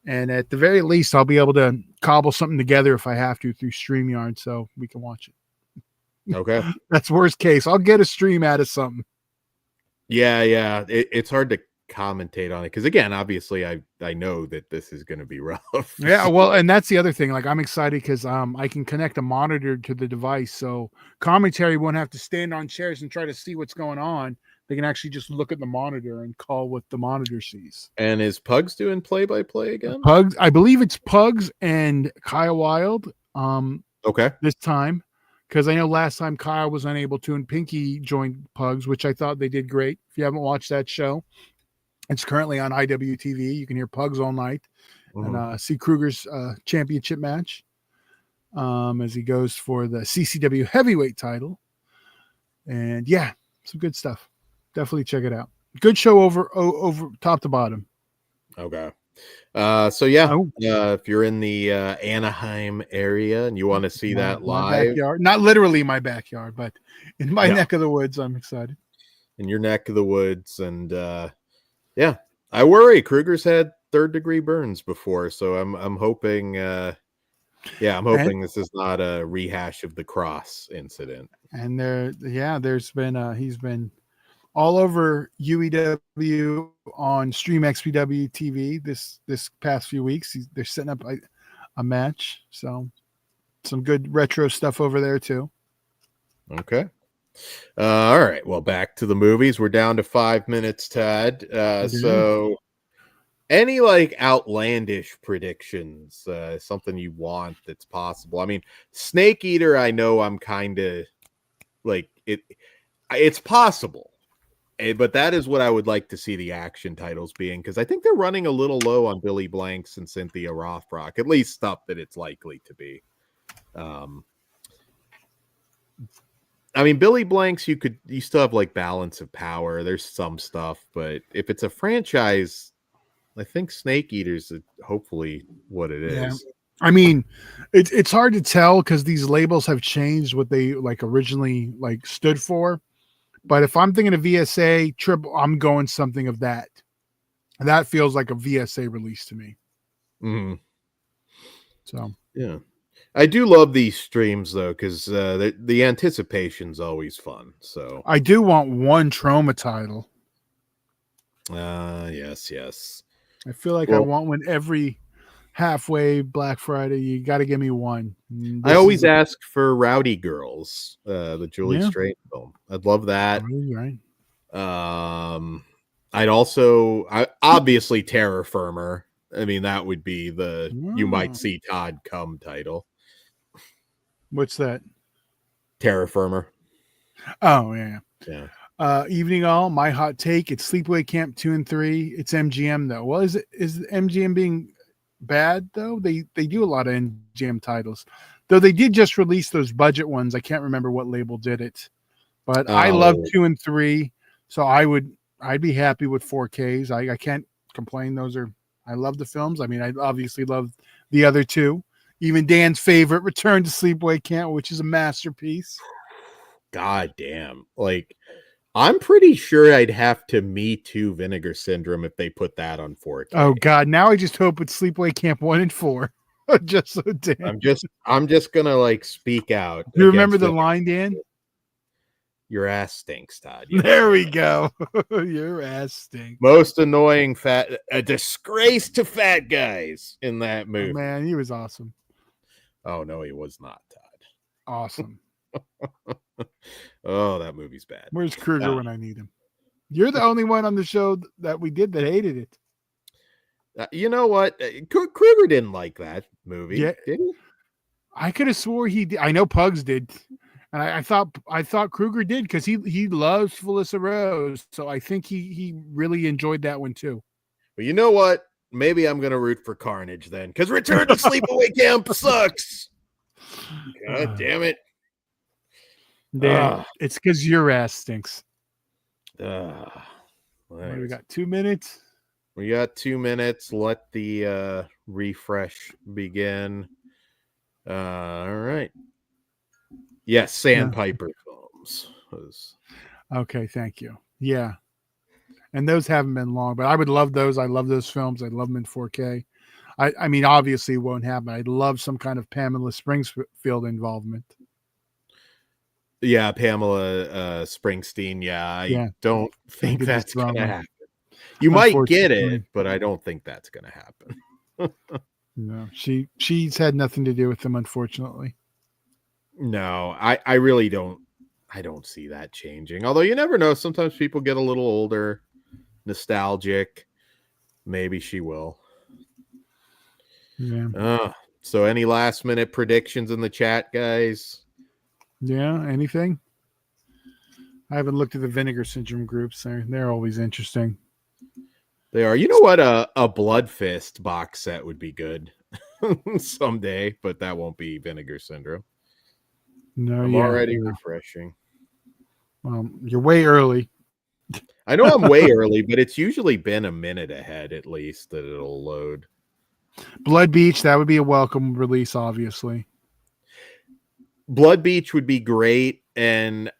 And at the very least, I'll be able to cobble something together if I have to through StreamYard, so we can watch it. Okay. That's worst case. I'll get a stream out of something. Yeah, yeah. It's hard to commentate on it because again, obviously, I know that this is going to be rough. Yeah, well, and that's the other thing. Like, I'm excited because I can connect a monitor to the device, so commentary won't have to stand on chairs and try to see what's going on. They can actually just look at the monitor and call what the monitor sees. And is Pugs doing play by play again? Pugs, I believe it's Pugs and Kyle Wild. Okay. This time, because I know last time Kyle was unable to, and Pinky joined Pugs, which I thought they did great. If you haven't watched that show, it's currently on IWTV. You can hear Pugs all night Mhm. and see Kruger's championship match as he goes for the CCW heavyweight title. And yeah, some good stuff. Definitely check it out. Good show over top to bottom. Okay. So yeah, Oh, if you're in the Anaheim area and you want to see that my live backyard. Not literally my backyard, but in my no, neck of the woods, I'm excited. in your neck of the woods, and yeah, I worry Kruger's had third degree burns before, so I'm hoping yeah, I'm And hoping this is not a rehash of the cross incident. there's been he's been all over UEW on Stream XPW TV this past few weeks. They're setting up a match, so some good retro stuff over there too. Okay. All right. Well, back to the movies. We're down to 5 minutes, Tad. Okay. So any like outlandish predictions, something you want that's possible. I mean, Snake Eater, I know I'm kind of like it's possible. But that is what I would like to see the action titles being, because I think they're running a little low on Billy Blanks and Cynthia Rothrock, at least stuff that it's likely to be. I mean, Billy Blanks, you still have like Balance of Power. There's some stuff, but if it's a franchise, I think Snake Eater's hopefully what it Yeah. is. I mean, it's hard to tell because these labels have changed what they like originally like stood for. But if I'm thinking of VSA triple, I'm going something of that. That feels like a VSA release to me. Mm-hmm. So yeah, I do love these streams though, because the anticipation's always fun. So I do want one Trauma title. yes. I feel like I Well, want one every halfway Black Friday. You got to give me one. I This always is ask for Rowdy Girls, the Julie yeah, Strain film. I'd love that. right. I'd also, obviously Terror Firmer. I mean, that would be the You Might Oh, See Todd Come title. what's that? Terror Firmer. Oh yeah. Yeah. Evening all. My hot take. It's Sleepaway Camp 2 and 3. It's MGM though. Well, is MGM being bad though? They do a lot of MGM titles, though they did just release those budget ones. I can't remember what label did it, but I love Oh, 2 and 3, so I'd be happy with 4Ks. I can't complain. Those are I love the films. I mean, I obviously love the other two. Even Dan's favorite, Return to Sleepaway Camp, which is a masterpiece. God damn. Like, I'm pretty sure I'd have to Me Too Vinegar Syndrome if they put that on 4K. Oh God! Now I just hope it's Sleepaway Camp 1 and 4. Just so Dan. I'm just gonna like speak out You remember against the Vinegar. line, Dan? Your ass stinks, Todd. Yes. There we go. Your ass stinks. Most annoying a disgrace to fat guys in that movie. Oh, man, he was awesome. Oh no, he was not, Todd. Awesome. Oh, that movie's bad. Where's Kruger when I need him? You're the only one on the show that we did that hated it. You know what? Kruger didn't like that movie, Yeah, did he? I could have swore he did. I know Pugs did, and I thought Kruger did because he loves Felissa Rose, so I think he really enjoyed that one too. Well, you know what? Maybe I'm gonna root for Carnage then, because Return to Sleepaway Camp sucks. God damn it! Dan, it's because your ass stinks. Well, What do we got? 2 minutes. We got 2 minutes. Let the refresh begin. All right. Yes, Sandpiper Films. Okay, thank you. Yeah. And those haven't been long, but I would love those. I love those films. I love them in 4K. I mean, obviously it won't happen. I'd love some kind of Pamela Springfield involvement. Yeah, Pamela Springsteen. Yeah, I don't think that's going to happen. You might get it, but I don't think that's going to happen. No, she's had nothing to do with them, unfortunately. No, I really don't. I don't see that changing. Although you never know. Sometimes people get a little older, nostalgic. Maybe she will. Yeah. So any last minute predictions in the chat, guys? Yeah, anything? I haven't looked at the Vinegar Syndrome groups. They're always interesting. They are. You know what? A Blood Fist box set would be good someday, but that won't be Vinegar Syndrome. No, I'm already refreshing. You're way early. I know I'm way early, but it's usually been a minute ahead at least that it'll load. Blood Beach, that would be a welcome release, obviously. Blood Beach would be great, and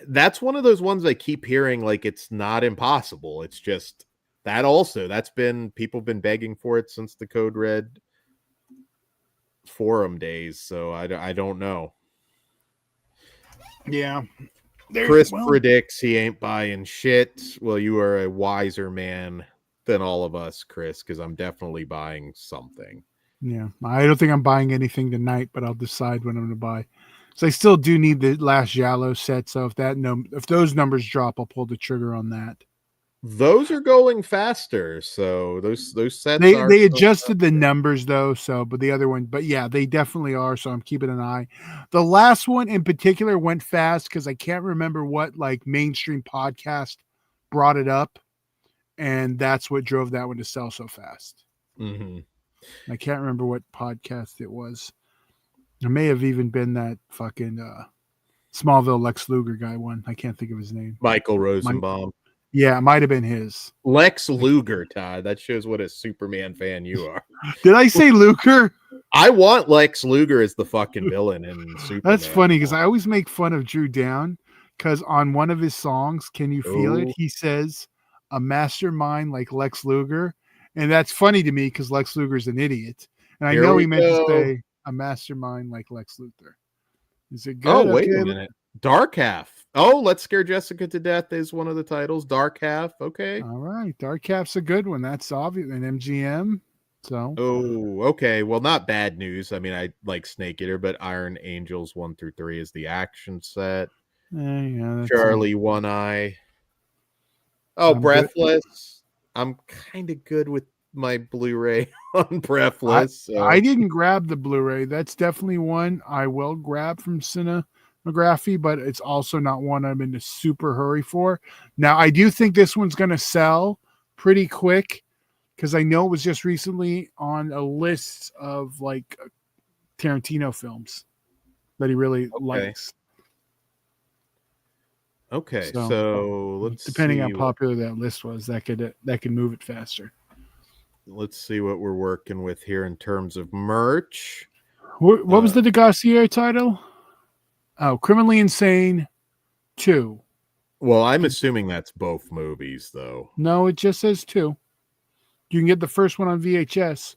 that's one of those ones I keep hearing like it's not impossible. It's just that's been people have been begging for it since the Code Red forum days, so I don't know. Yeah. Chris predicts he ain't buying shit. Well, you are a wiser man than all of us, Chris, because I'm definitely buying something. Yeah, I don't think I'm buying anything tonight, but I'll decide when I'm going to buy. So I still do need the last Giallo set. So if those numbers drop, I'll pull the trigger on that. Those are going faster, so those sets they adjusted the numbers though. So, but the other one, but yeah, they definitely are. So I'm keeping an eye. The last one in particular went fast because I can't remember what like mainstream podcast brought it up, and that's what drove that one to sell so fast. Mm-hmm. I can't remember what podcast it was. It may have even been that fucking Smallville Lex Luger guy one. I can't think of his name. Michael Rosenbaum. Yeah, it might have been his. Lex Luger, Todd. That shows what a Superman fan you are. Did I say Luger? I want Lex Luger as the fucking villain in Superman. That's funny because I always make fun of Drew Down because on one of his songs, Can You Feel It? He says, a mastermind like Lex Luger. And that's funny to me because Lex Luger's an idiot. And I know he meant to say a mastermind like Lex Luthor. Is it good? Oh, wait a minute. Dark Half. Oh, Let's Scare Jessica to Death is one of the titles. Dark Half. Okay. All right. Dark Half's a good one. That's obvious. An MGM. So. Oh, okay. Well, not bad news. I mean, I like Snake Eater, but Iron Angels 1 through 3 is the action set. Yeah, Charlie One Eye. Oh, Breathless. Good. I'm kind of good with my Blu-ray on Breathless. I didn't grab the Blu-ray. That's definitely one I will grab from Cinematography, but it's also not one I'm in a super hurry for. Now, I do think this one's going to sell pretty quick because I know it was just recently on a list of like Tarantino films that he really likes. Okay, so let's depending see how popular that list was, that could move it faster. Let's see what we're working with here in terms of merch. What was the Degassier title? Oh, Criminally Insane 2. Well, I'm assuming that's both movies, though. No, it just says 2. You can get the first one on VHS.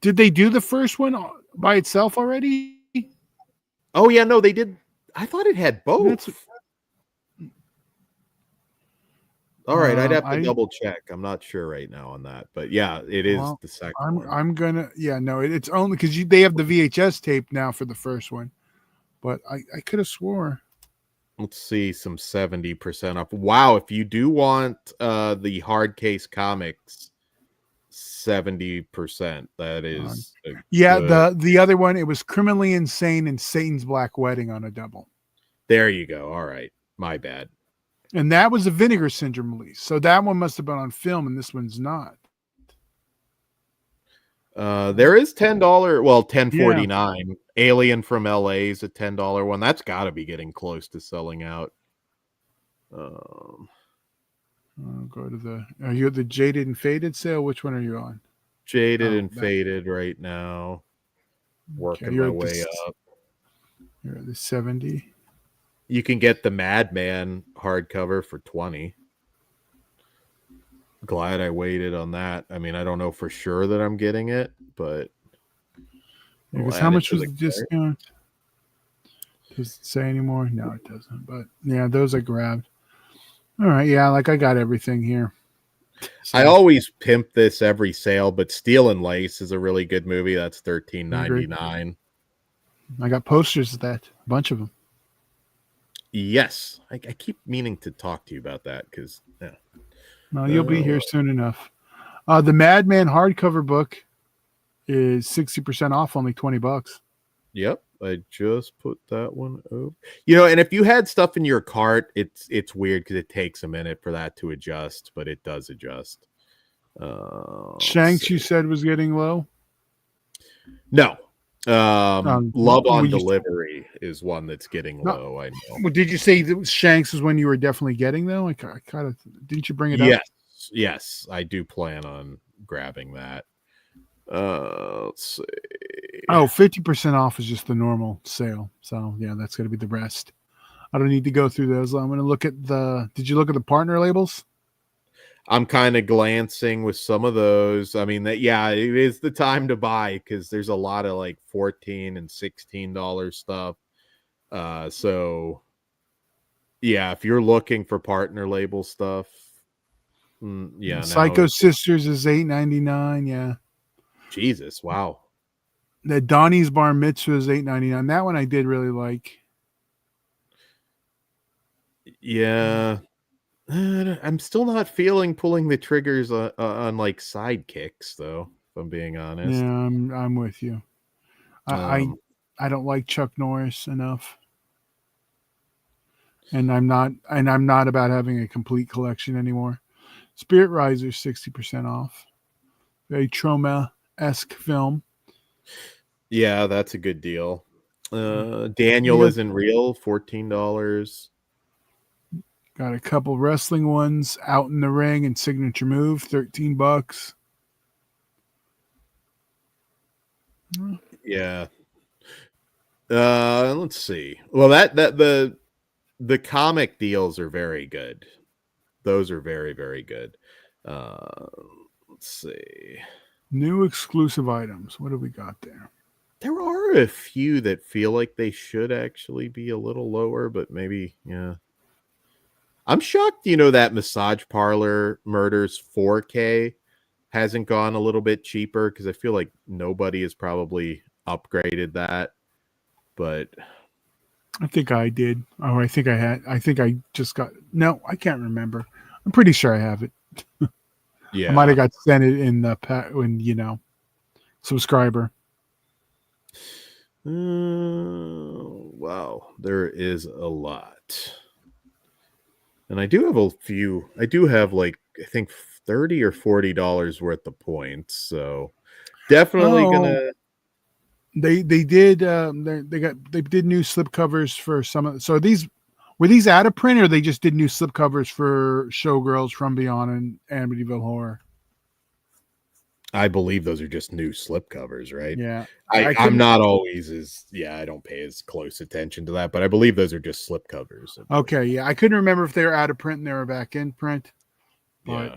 Did they do the first one by itself already? Oh, yeah, no, they did. I thought it had both. All right, I'd have to double check. I'm not sure right now on that, but yeah, it is the second one. I'm gonna, it's only because they have the VHS tape now for the first one, but I could have swore. Let's see, some 70% off. Wow, if you do want the hard case comics, 70%. That is the other one. It was Criminally Insane and Satan's Black Wedding on a double. There you go. All right, my bad. And that was a Vinegar Syndrome release. So that one must have been on film, and this one's not. There is $10, well, $10.49. Yeah. Alien from LA is a $10 one. That's got to be getting close to selling out. I'll go to are you at the Jaded and Faded sale? Which one are you on? Jaded and Faded right now. Working my way up. You're at the 70. You can get the Madman hardcover for $20. Glad I waited on that. I mean, I don't know for sure that I'm getting it, but because how much was the discount? Does it say anymore? No, it doesn't. But yeah, those I grabbed. All right, yeah, like I got everything here. So, I always pimp this every sale, but Steel and Lace is a really good movie. That's $13.99. I got posters of that, a bunch of them. Yes, I keep meaning to talk to you about that because well, you'll be here soon enough. The Madman hardcover book is 60% off, only $20. Yep, I just put that one up. You know, and if you had stuff in your cart, it's weird because it takes a minute for that to adjust, but it does adjust. Shanks, you said was getting low. No. Love on Delivery is one that's getting low. I know. Well, did you say that Shanks is when you were definitely getting though? I kind of didn't you bring it up? Yes, I do plan on grabbing that. Let's see. Oh, 50% off is just the normal sale. So yeah, that's gonna be the rest. I don't need to go through those. I'm gonna look at did you look at the partner labels? I'm kind of glancing with some of those. I mean, it is the time to buy because there's a lot of like $14 and $16 stuff. So yeah, if you're looking for partner label stuff, Psycho Sisters is $8.99. Yeah. Jesus, wow. The Donnie's Bar Mitzvah is $8.99. That one I did really like. Yeah. I'm still not feeling pulling the triggers on like sidekicks, though. If I'm being honest. Yeah, I'm with you. I don't like Chuck Norris enough. and I'm not about having a complete collection anymore. Spirit Riser 60% off. Very Troma-esque film. Yeah, that's a good deal. You Daniel got isn't real, $14. got a couple wrestling ones, Out in the Ring and Signature Move, $13. Yeah. Let's see. Well, that the comic deals are very good. Those are very, very good. Uh, let's see. New exclusive items. What do we got there? There are a few that feel like they should actually be a little lower, but maybe, yeah. I'm shocked, that Massage Parlor Murders 4K hasn't gone a little bit cheaper because I feel like nobody has probably upgraded that. But I think I did. Oh, I think I had. I think I just got. No, I can't remember. I'm pretty sure I have it. I might yeah. have got sent it in the subscriber. Wow, there is a lot. And I do have a few. I do have like I think $30 or $40 worth of points. So definitely Oh, gonna. they did. They did new slip covers for some of. So these were these out of print, or they just did new slip covers for Showgirls from Beyond and Amityville Horror. I believe those are just new slip covers, right? Yeah, I I'm couldn't. not always as I don't pay as close attention to that, but I believe those are just slip covers, I believe. Okay, yeah, I couldn't remember if they were out of print and they were back in print, but Yeah.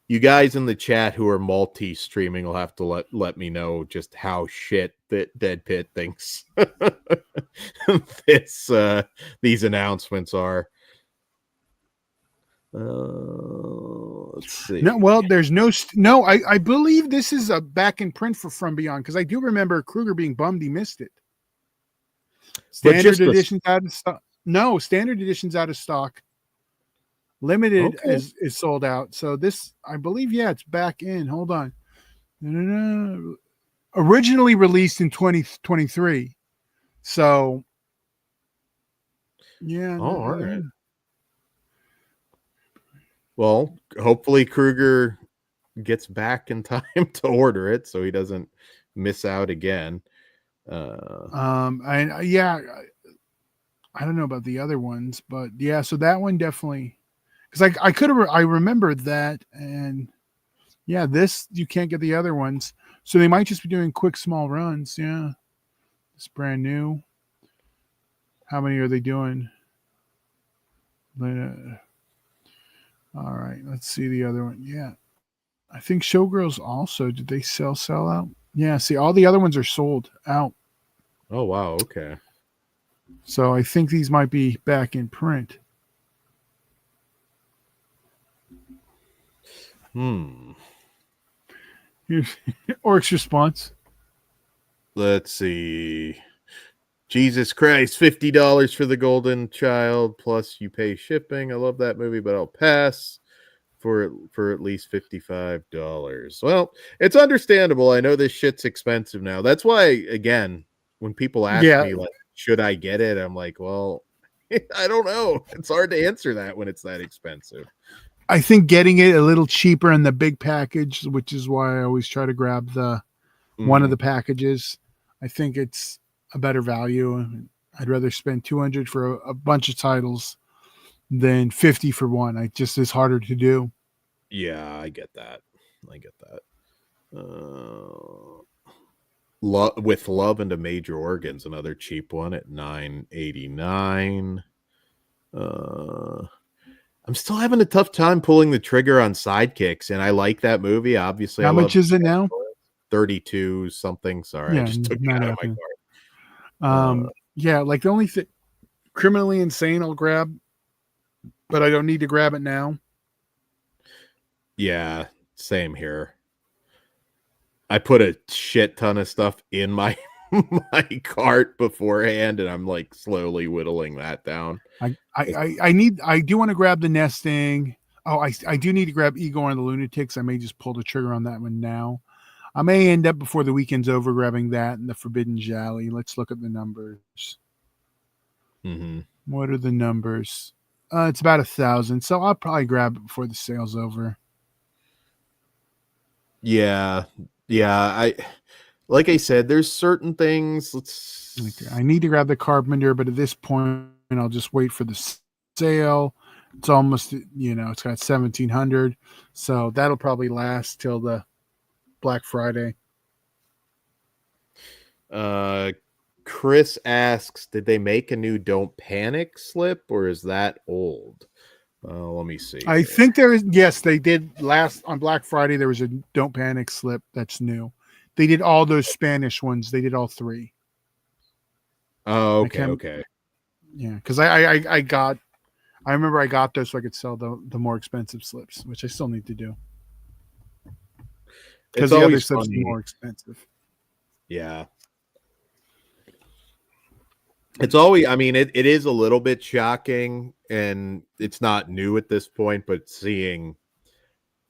You guys in the chat who are multi-streaming will have to let me know just how shit that Dead Pit thinks this these announcements are. Let's no. see. Well, there's no. I believe this is a back in print for From Beyond because I do remember Kruger being bummed he missed it. But Standard just the edition's out of stock. No, standard edition's out of stock. Limited okay. is sold out. So this, I believe, yeah, it's back in. Hold on. No. Originally released in 2023. So yeah. Oh, all right. Well, hopefully Kruger gets back in time to order it so he doesn't miss out again. I yeah, I don't know about the other ones, but yeah, so that one definitely because I could have I remembered that, and yeah, this you can't get the other ones, so they might just be doing quick small runs. Yeah, it's brand new. How many are they doing? All right, let's see the other one. Yeah, I think Showgirls also did they sell out? Yeah, see, all the other ones are sold out. Oh wow, okay. So I think these might be back in print. Here's Orc's response. Let's see. Jesus Christ, $50 for the Golden Child plus you pay shipping. I love that movie, but I'll pass for at least $55. Well, it's understandable. I know this shit's expensive now. That's why again, when people ask Yeah, me like, should I get it? I'm like, well, I don't know. It's hard to answer that when it's that expensive. I think getting it a little cheaper in the big package, which is why I always try to grab the one of Mm, the packages. I think it's a better value. I'd rather spend 200 for a bunch of titles than 50 for one. I just is harder to do. yeah, I get that. I get that. With Love into Major Organs, another cheap one at $9.89. I'm still having a tough time pulling the trigger on Sidekicks, and I like that movie. Obviously, I How love much is it now? 32 something. Sorry, I Yeah, just took it not out of my happening. card. Yeah, like the only thing Criminally Insane I'll grab, but I don't need to grab it now. Yeah, same here. I put a shit ton of stuff in my my cart beforehand, and I'm like slowly whittling that down. I do want to grab the nesting. Oh, I do need to grab Igor and the Lunatics. I may just pull the trigger on that one now. I may end up before the weekend's over grabbing that and the Forbidden Jolly. Let's look at the numbers. Mm-hmm. What are the numbers? It's about 1,000, so I'll probably grab it before the sale's over. Yeah. Yeah, I like I said, there's certain things. Okay, I need to grab the Carpenter, but at this point, I'll just wait for the sale. It's almost, it's got 1,700, so that'll probably last till the Black Friday. Uh, Chris asks, did they make a new "Don't Panic" slip, or is that old? Let me see I here. think there is. Yes, they did last on Black Friday. There was a "Don't Panic" slip that's new. They did all those Spanish ones. They did all three. Oh, I okay, can't. okay. Yeah, because I got. I remember I got those so I could sell the more expensive slips, which I still need to do because It's the other always slips are funny. more expensive. Yeah. It's always, I mean, it is a little bit shocking, and it's not new at this point, but seeing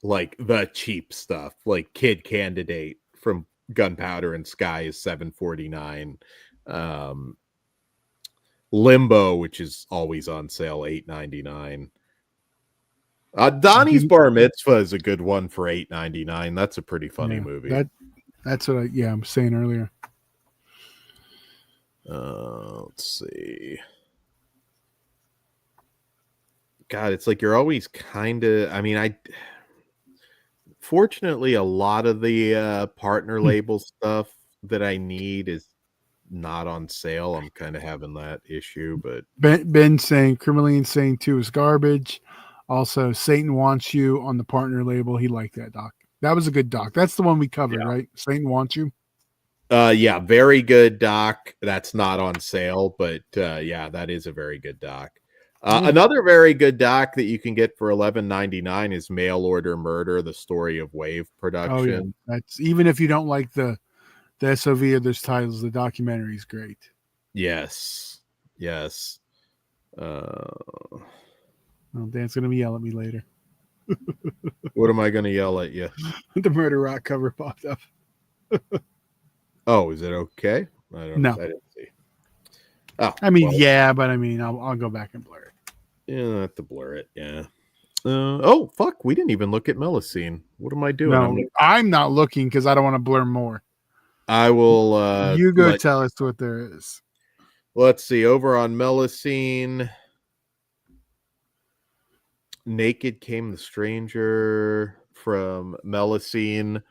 like the cheap stuff, like Kid Candidate from Gunpowder and Sky is 749. Um, Limbo, which is always on sale, 899. Donnie's Bar Mitzvah is a good one for 899. That's a pretty funny Yeah, movie. that's what I'm saying earlier. Let's see. God, it's like you're always kind of. I mean, fortunately a lot of the partner label stuff that I need is not on sale. I'm kind of having that issue, but Ben saying Criminally Insane 2 is garbage. Also, Satan Wants You on the partner label. He liked that doc. That was a good doc. That's the one we covered, right? Satan Wants You. Yeah, very good doc. That's not on sale, but yeah, that is a very good doc. Another very good doc that you can get for $11.99 is Mail Order Murder: The Story of Wave Oh yeah, Production. that's even if you don't like the SOV of those titles, the documentary is great. Yes, yes. Oh, Dan's gonna be yelling at me later. What am I going to yell at you? The Murder Rock cover popped up. Oh, is it okay? No, I didn't see. Oh, I mean, well, yeah, but I mean, I'll go back and blur it. yeah, I have to blur it. Yeah. Oh, fuck. We didn't even look at Melusine. What am I doing? No, I'm not looking because I don't want to blur more. I will You go tell us what there is. let's see. Over on Melusine, Naked Came the Stranger from Melusine.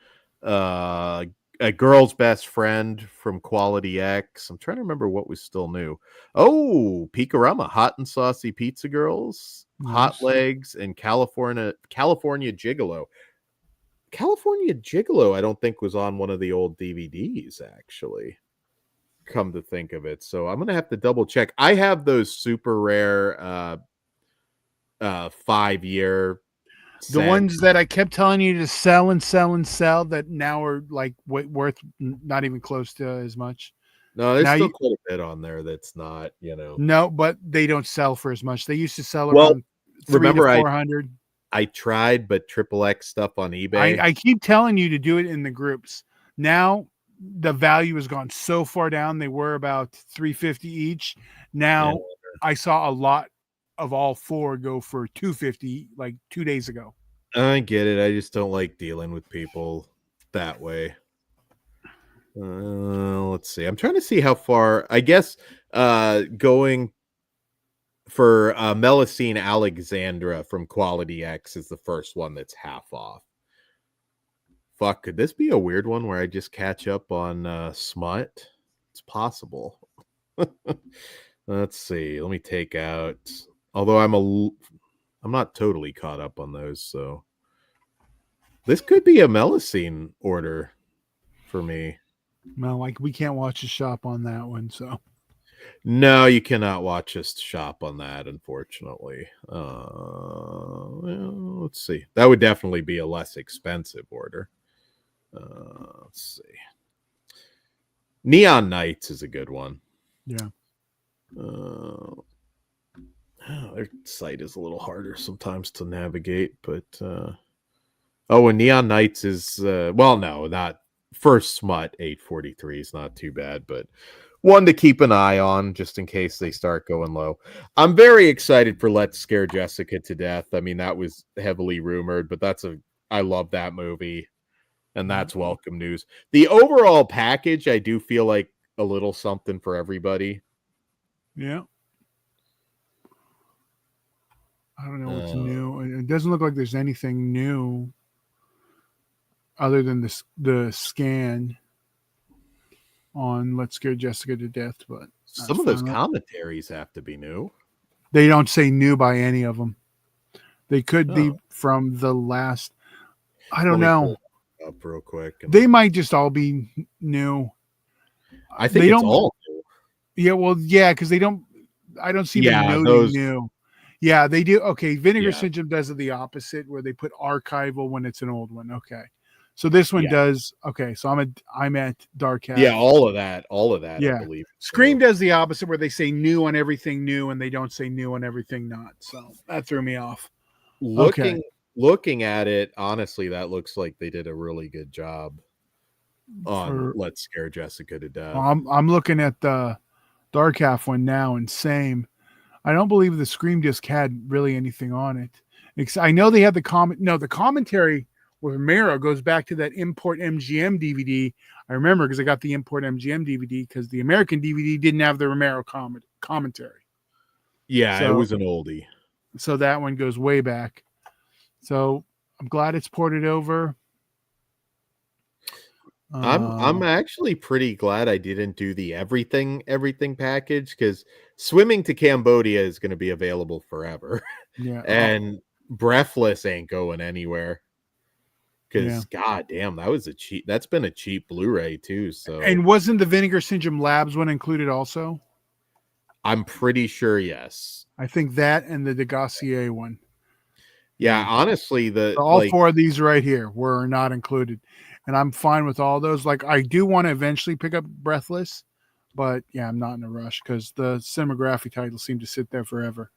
Uh, a Girl's Best Friend from Quality X. I'm trying to remember what was still new. Oh, Picorama, Hot and Saucy Pizza Girls, Nice. Hot Legs, and California Gigolo. California Gigolo, I don't think was on one of the old DVDs, actually. Come to think of it. So I'm gonna have to double check. I have those super rare 5-year The ones that I kept telling you to sell and sell and sell that now are like worth not even close to as much. No, there's Now still you quite a bit on there that's not, you know. no, but they don't sell for as much. They used to sell Well, around 3 to remember 400. I tried, but triple X stuff on eBay. I keep telling you to do it in the groups. Now the value has gone so far down. They were about 350 each. Now Yeah, I saw a lot of all four go for 250 like 2 days ago. I get it. I just don't like dealing with people that way. Let's see. I'm trying to see how far. I guess going for Melusine Alexandra from Quality X is the first one that's half off. Fuck, could this be a weird one where I just catch up on Smut? It's possible. Let's see. Let me take out. Although I'm not totally caught up on those, so this could be a Melusine order for me. Well, like we can't watch the shop on that one, so No, you cannot watch us shop on that, unfortunately. Let's see. That would definitely be a less expensive order. Let's see. Neon Knights is a good one. yeah. Their site is a little harder sometimes to navigate, but and Neon Knights is well, no, not First Smut 843 is not too bad, but one to keep an eye on just in case they start going low. I'm very excited for Let's Scare Jessica to Death. I mean, that was heavily rumored, but I love that movie, and that's welcome news. The overall package, I do feel like a little something for everybody. Yeah. I don't know what's Uh, new. It doesn't look like there's anything new other than the scan on Let's Scare Jessica to Death, but that's some of those fine. commentaries have to be new. They don't say new by any of them. They could Oh, be from the last. I don't let me know. pull it up real quick. They might just all be new. I think They it's don't. all new. Yeah, well, yeah, because they don't. I don't see them Yeah, noting those. new. Yeah, they do. Okay, Vinegar Yeah, Syndrome does it the opposite, where they put archival when it's an old one. Okay, so this one yeah, does. Okay, so I'm at Dark yeah. Half. All of that, I Yeah, believe. Scream True. does the opposite, where they say new on everything new, and they don't say new on everything not. So that threw me off. Okay, Looking at it, honestly, that looks like they did a really good job on for Let's Scare Jessica to well, Death. I'm looking at the Dark Half one now, and same. I don't believe the Scream disc had really anything on it. I know they had the comment. No, the commentary with Romero goes back to that import MGM DVD. I remember because I got the import MGM DVD because the American DVD didn't have the Romero commentary. Yeah, it So was an oldie. so that one goes way back. So I'm glad it's ported over. I'm actually pretty glad I didn't do the everything package because swimming to Cambodia is going to be available forever, Yeah. and Breathless ain't going anywhere. Yeah. Because god damn, that's been a cheap Blu-ray too. So And wasn't the Vinegar Syndrome Labs one included also? I'm pretty sure yes. I think that and the Degassier one. Yeah, Yeah. honestly, So all four of these right here were not included. And I'm fine with all those. Like I do want to eventually pick up Breathless, but yeah, I'm not in a rush because the cinematography titles seem to sit there forever.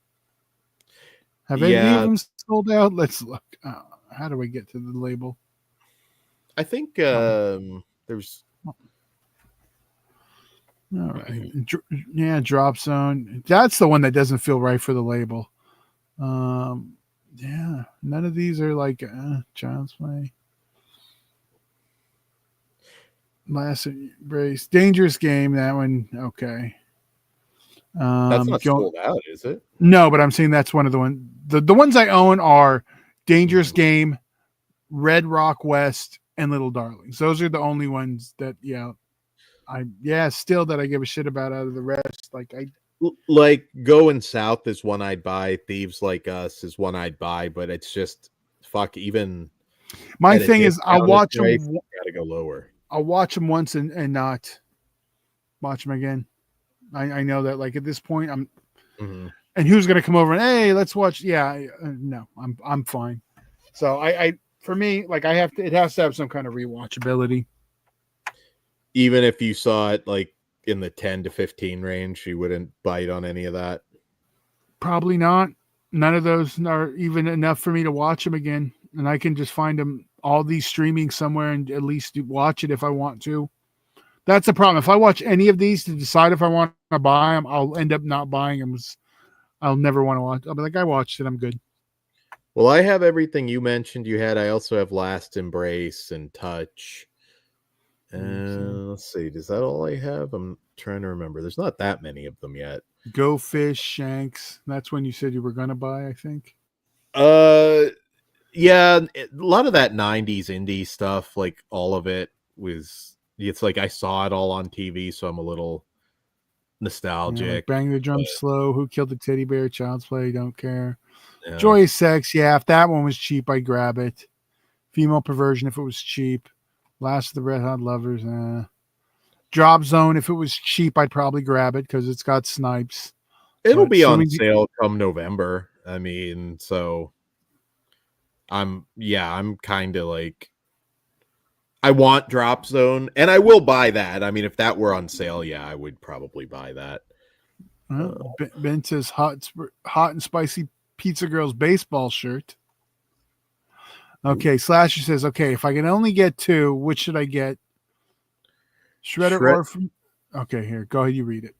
Have any of yeah, them sold out? Let's look. How do we get to the label? I think Oh, there's all right. Yeah, Drop Zone. That's the one that doesn't feel right for the label. Um, yeah, none of these are like Child's Play. Last Embrace. Dangerous Game. That one. Okay. that's not Go, sold out, is it? no, but I'm saying that's one of the one. The ones I own are Dangerous Mhm. Game, Red Rock West, and Little Darlings. Those are the only ones that still that I give a shit about out of the rest. Like I Like Going South is one I'd buy. Thieves Like Us is one I'd buy, but it's just fuck. Even my at a thing is discounted price, you gotta go lower. I'll watch them once and not watch them again. I know that like at this point I'm Hmm. and who's gonna come over and hey let's watch no I'm fine. So I for me like I have to it has to have some kind of rewatchability. Even if you saw it like in the 10 to 15 range, you wouldn't bite on any of that. Probably not. None of those are even enough for me to watch them again, and I can just find them all these streaming somewhere and at least watch it if I want to. That's the problem. If I watch any of these to decide if I want to buy them, I'll end up not buying them. I'll never want to watch. I'll be like, I watched it. I'm good. Well, I have everything you mentioned you had. I also have Last Embrace and Touch. Let's see. Is that all I have? I'm trying to remember. There's not that many of them yet. Go Fish, Shanks. That's when you said you were going to buy, I think. Uh, yeah, a lot of that 90s indie stuff, like all of it was, it's like I saw it all on TV, so I'm a little Like nostalgic. Bang the Drum But, Slow, Who Killed the Teddy Bear, Child's Play, Don't Care. yeah. Joy is Sex. Yeah, if that one was cheap, I'd grab it. Female Perversion, if it was cheap. Last of the Red Hot Lovers. Drop Zone, if it was cheap, I'd probably grab it because it's got snipes. It'll But be on swimming, sale come November. I mean, so I'm kind of like, I want Drop Zone, and I will buy that. I mean, if that were on sale, yeah, I would probably buy that. Uh, Ben says hot and spicy pizza girl's baseball shirt. Okay, Slasher says, okay, if I can only get two, which should I get? Shredder Shred Orphan. Okay, here, go ahead. You read it.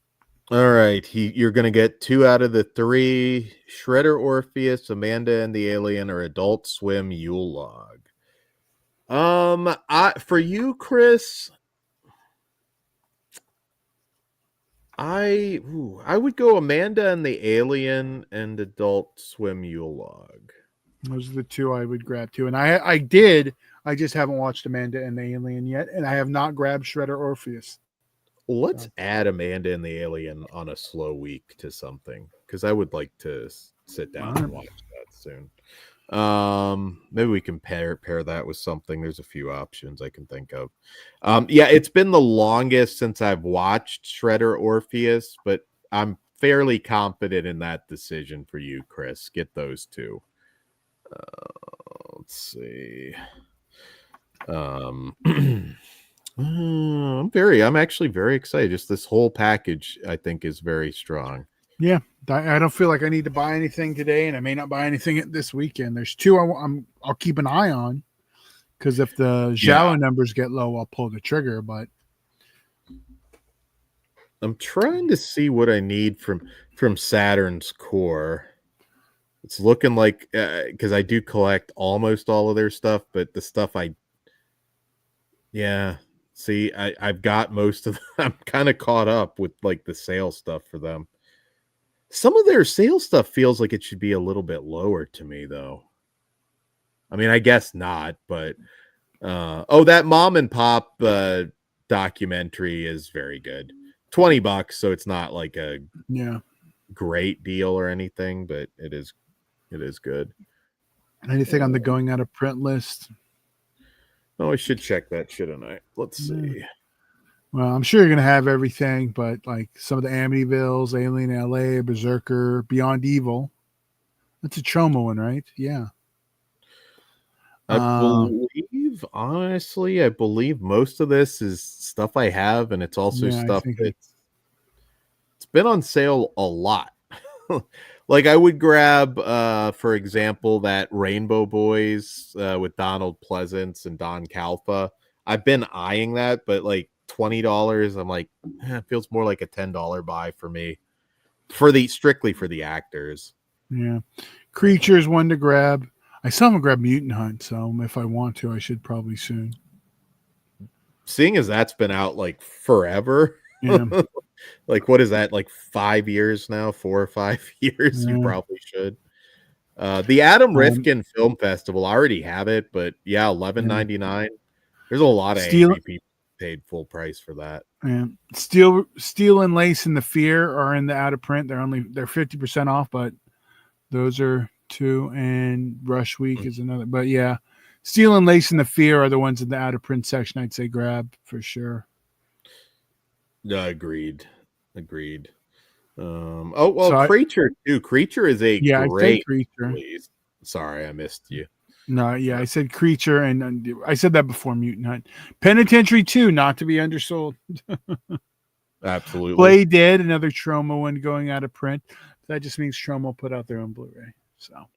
All right, you're gonna get 2 out of the 3: Shredder Orpheus, Amanda and the Alien, or Adult Swim Yule Log. I for you, Chris, I would go Amanda and the Alien and Adult Swim Yule Log. Those are the two I would grab too. And I did. I just haven't watched Amanda and the Alien yet, and I have not grabbed Shredder Orpheus. Let's So, add Amanda and the Alien on a slow week to something, because I would like to sit down and watch that soon. Maybe we can pair that with something. There's a few options I can think of. Yeah, it's been the longest since I've watched Shredder Orpheus, but I'm fairly confident in that decision for you, Chris. Get those two. Let's see. I'm actually very excited. Just this whole package, I think, is very strong. yeah, I don't feel like I need to buy anything today, and I may not buy anything this weekend. There's two I'll keep an eye on, because if the Yeah. Zhao numbers get low, I'll pull the trigger. But I'm trying to see what I need from Saturn's core. It's looking like, because I do collect almost all of their stuff, but the stuff yeah. See, I've got most of them. I'm kind of caught up with like the sale stuff for them. Some of their sale stuff feels like it should be a little bit lower to me, though. I mean, I guess not, but that mom and pop documentary is very good. $20, so it's not like a yeah, great deal or anything, but it is good. anything on the going out of print list? Oh, I should check that, shouldn't I? Let's Yeah. see. Well, I'm sure you're gonna have everything, but like some of the Amityvilles, Alien LA, Berserker, Beyond Evil. That's a Troma one, right? Yeah. I Uh, I believe most of this is stuff I have, and it's also yeah, I stuff think that's it's been on sale a lot. Like I would grab, for example, that Rainbow Boys with Donald Pleasance and Don Calfa. I've been eyeing that, but like $20, I'm like, it feels more like a $10 buy for me, strictly for the actors. yeah. Creatures one to grab. I still haven't grabbed Mutant Hunt, so if I want to, I should probably soon. Seeing as that's been out like forever, Yeah, like what is that, like 5 years now, 4 or 5 years? You yeah. probably should. The Adam Um, Rifkin Film Festival, I already have it, but yeah, yeah. 11.99. There's a lot of Steel, angry people paid full price for that. yeah. Steel and Lace and the Fear are in the out of print. They're 50% off, but those are two, and Rush Week is another. But yeah, Steel and Lace and the Fear are the ones in the out of print section. I'd say grab for sure. Agreed. Agreed. Oh well, So Creature too. Creature is a I said great Creature. release. Sorry, I missed you. No, yeah, I said Creature, and I said that before Mutant Hunt. Penitentiary 2, not to be undersold. Absolutely. Play Dead, another Troma one going out of print. That just means Troma will put out their own Blu-ray. So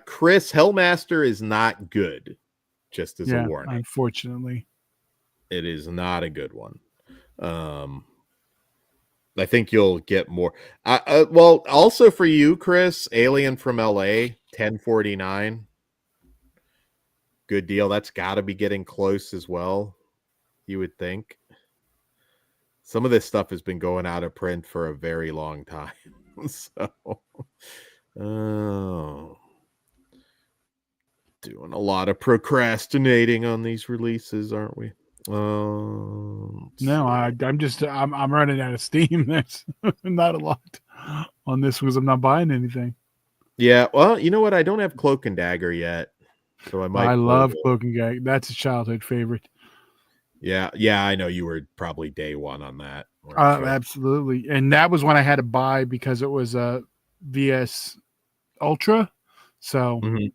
Chris, Hellmaster is not good. Just as a yeah, warning, unfortunately. it is not a good one. I think you'll get more. Well, also for you, Chris, Alien from LA, 1049. Good deal. That's got to be getting close as well, you would think. Some of this stuff has been going out of print for a very long time. So, oh, doing a lot of procrastinating on these releases, aren't we? No, I'm running out of steam. There's not a lot on this because I'm not buying anything. Yeah, well, you know what? I don't have Cloak and Dagger yet, so I I might pull love the. Cloak and Gag. That's a childhood favorite. Yeah, I know you were probably day one on that, weren't you? Absolutely, and that was one I had to buy because it was a VS Ultra. So, Mhm.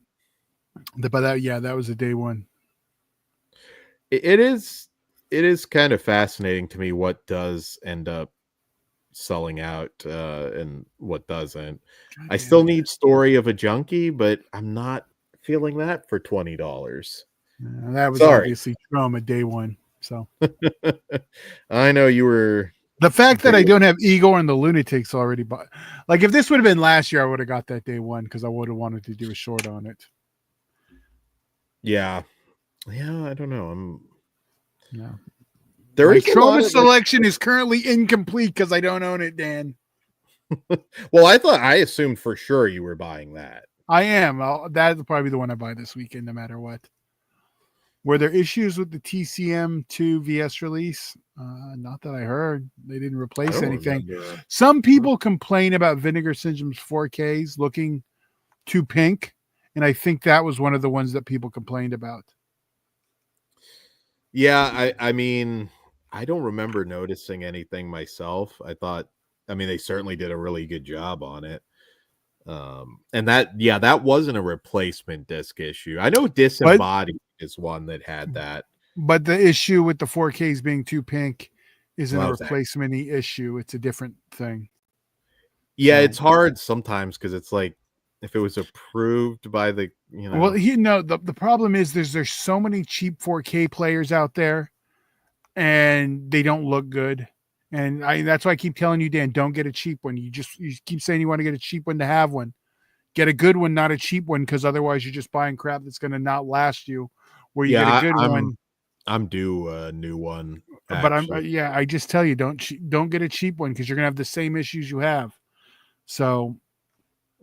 but that was a day one. It is kind of fascinating to me what does end up selling out and what doesn't. God I damn still it! need Story of a Junkie, but I'm not feeling that for $20. That was Sorry. obviously Troma day one. So I know you were the fact that I very don't have Igor and the Lunatics already bought, like if this would have been last year, I would have got that day one because I would have wanted to do a short on it. yeah. Yeah, I don't know. Yeah. There My is a lot Chroma of like selection is currently incomplete because I don't own it, Dan. well, I assumed for sure you were buying that. I am. That'll probably be the one I buy this weekend, no matter what. Were there issues with the TCM2 VS release? Not that I heard. They didn't I replace don't anything. remember. Some people complain about Vinegar Syndrome's 4Ks looking too pink, and I think that was one of the ones that people complained about. Yeah, I mean, I don't remember noticing anything myself. I mean, they certainly did a really good job on it. And that wasn't a replacement disc issue. I know But Disembodied is one that had that. but the issue with the 4Ks being too pink isn't a Well, that replacement issue. It's a different thing. yeah, So it's hard sometimes because it's like if it was approved by the, you well, know, the problem is there's so many cheap 4K players out there and they don't look good. And that's why I keep telling you, Dan, don't get a cheap one. You keep saying you want to get a cheap one to have one. Get a good one, not a cheap one, because otherwise you're just buying crap that's going to not last you. Where you get a yeah, good one, I'm due a new one but actually. I just tell you, don't get a cheap one because you're gonna have the same issues you have. So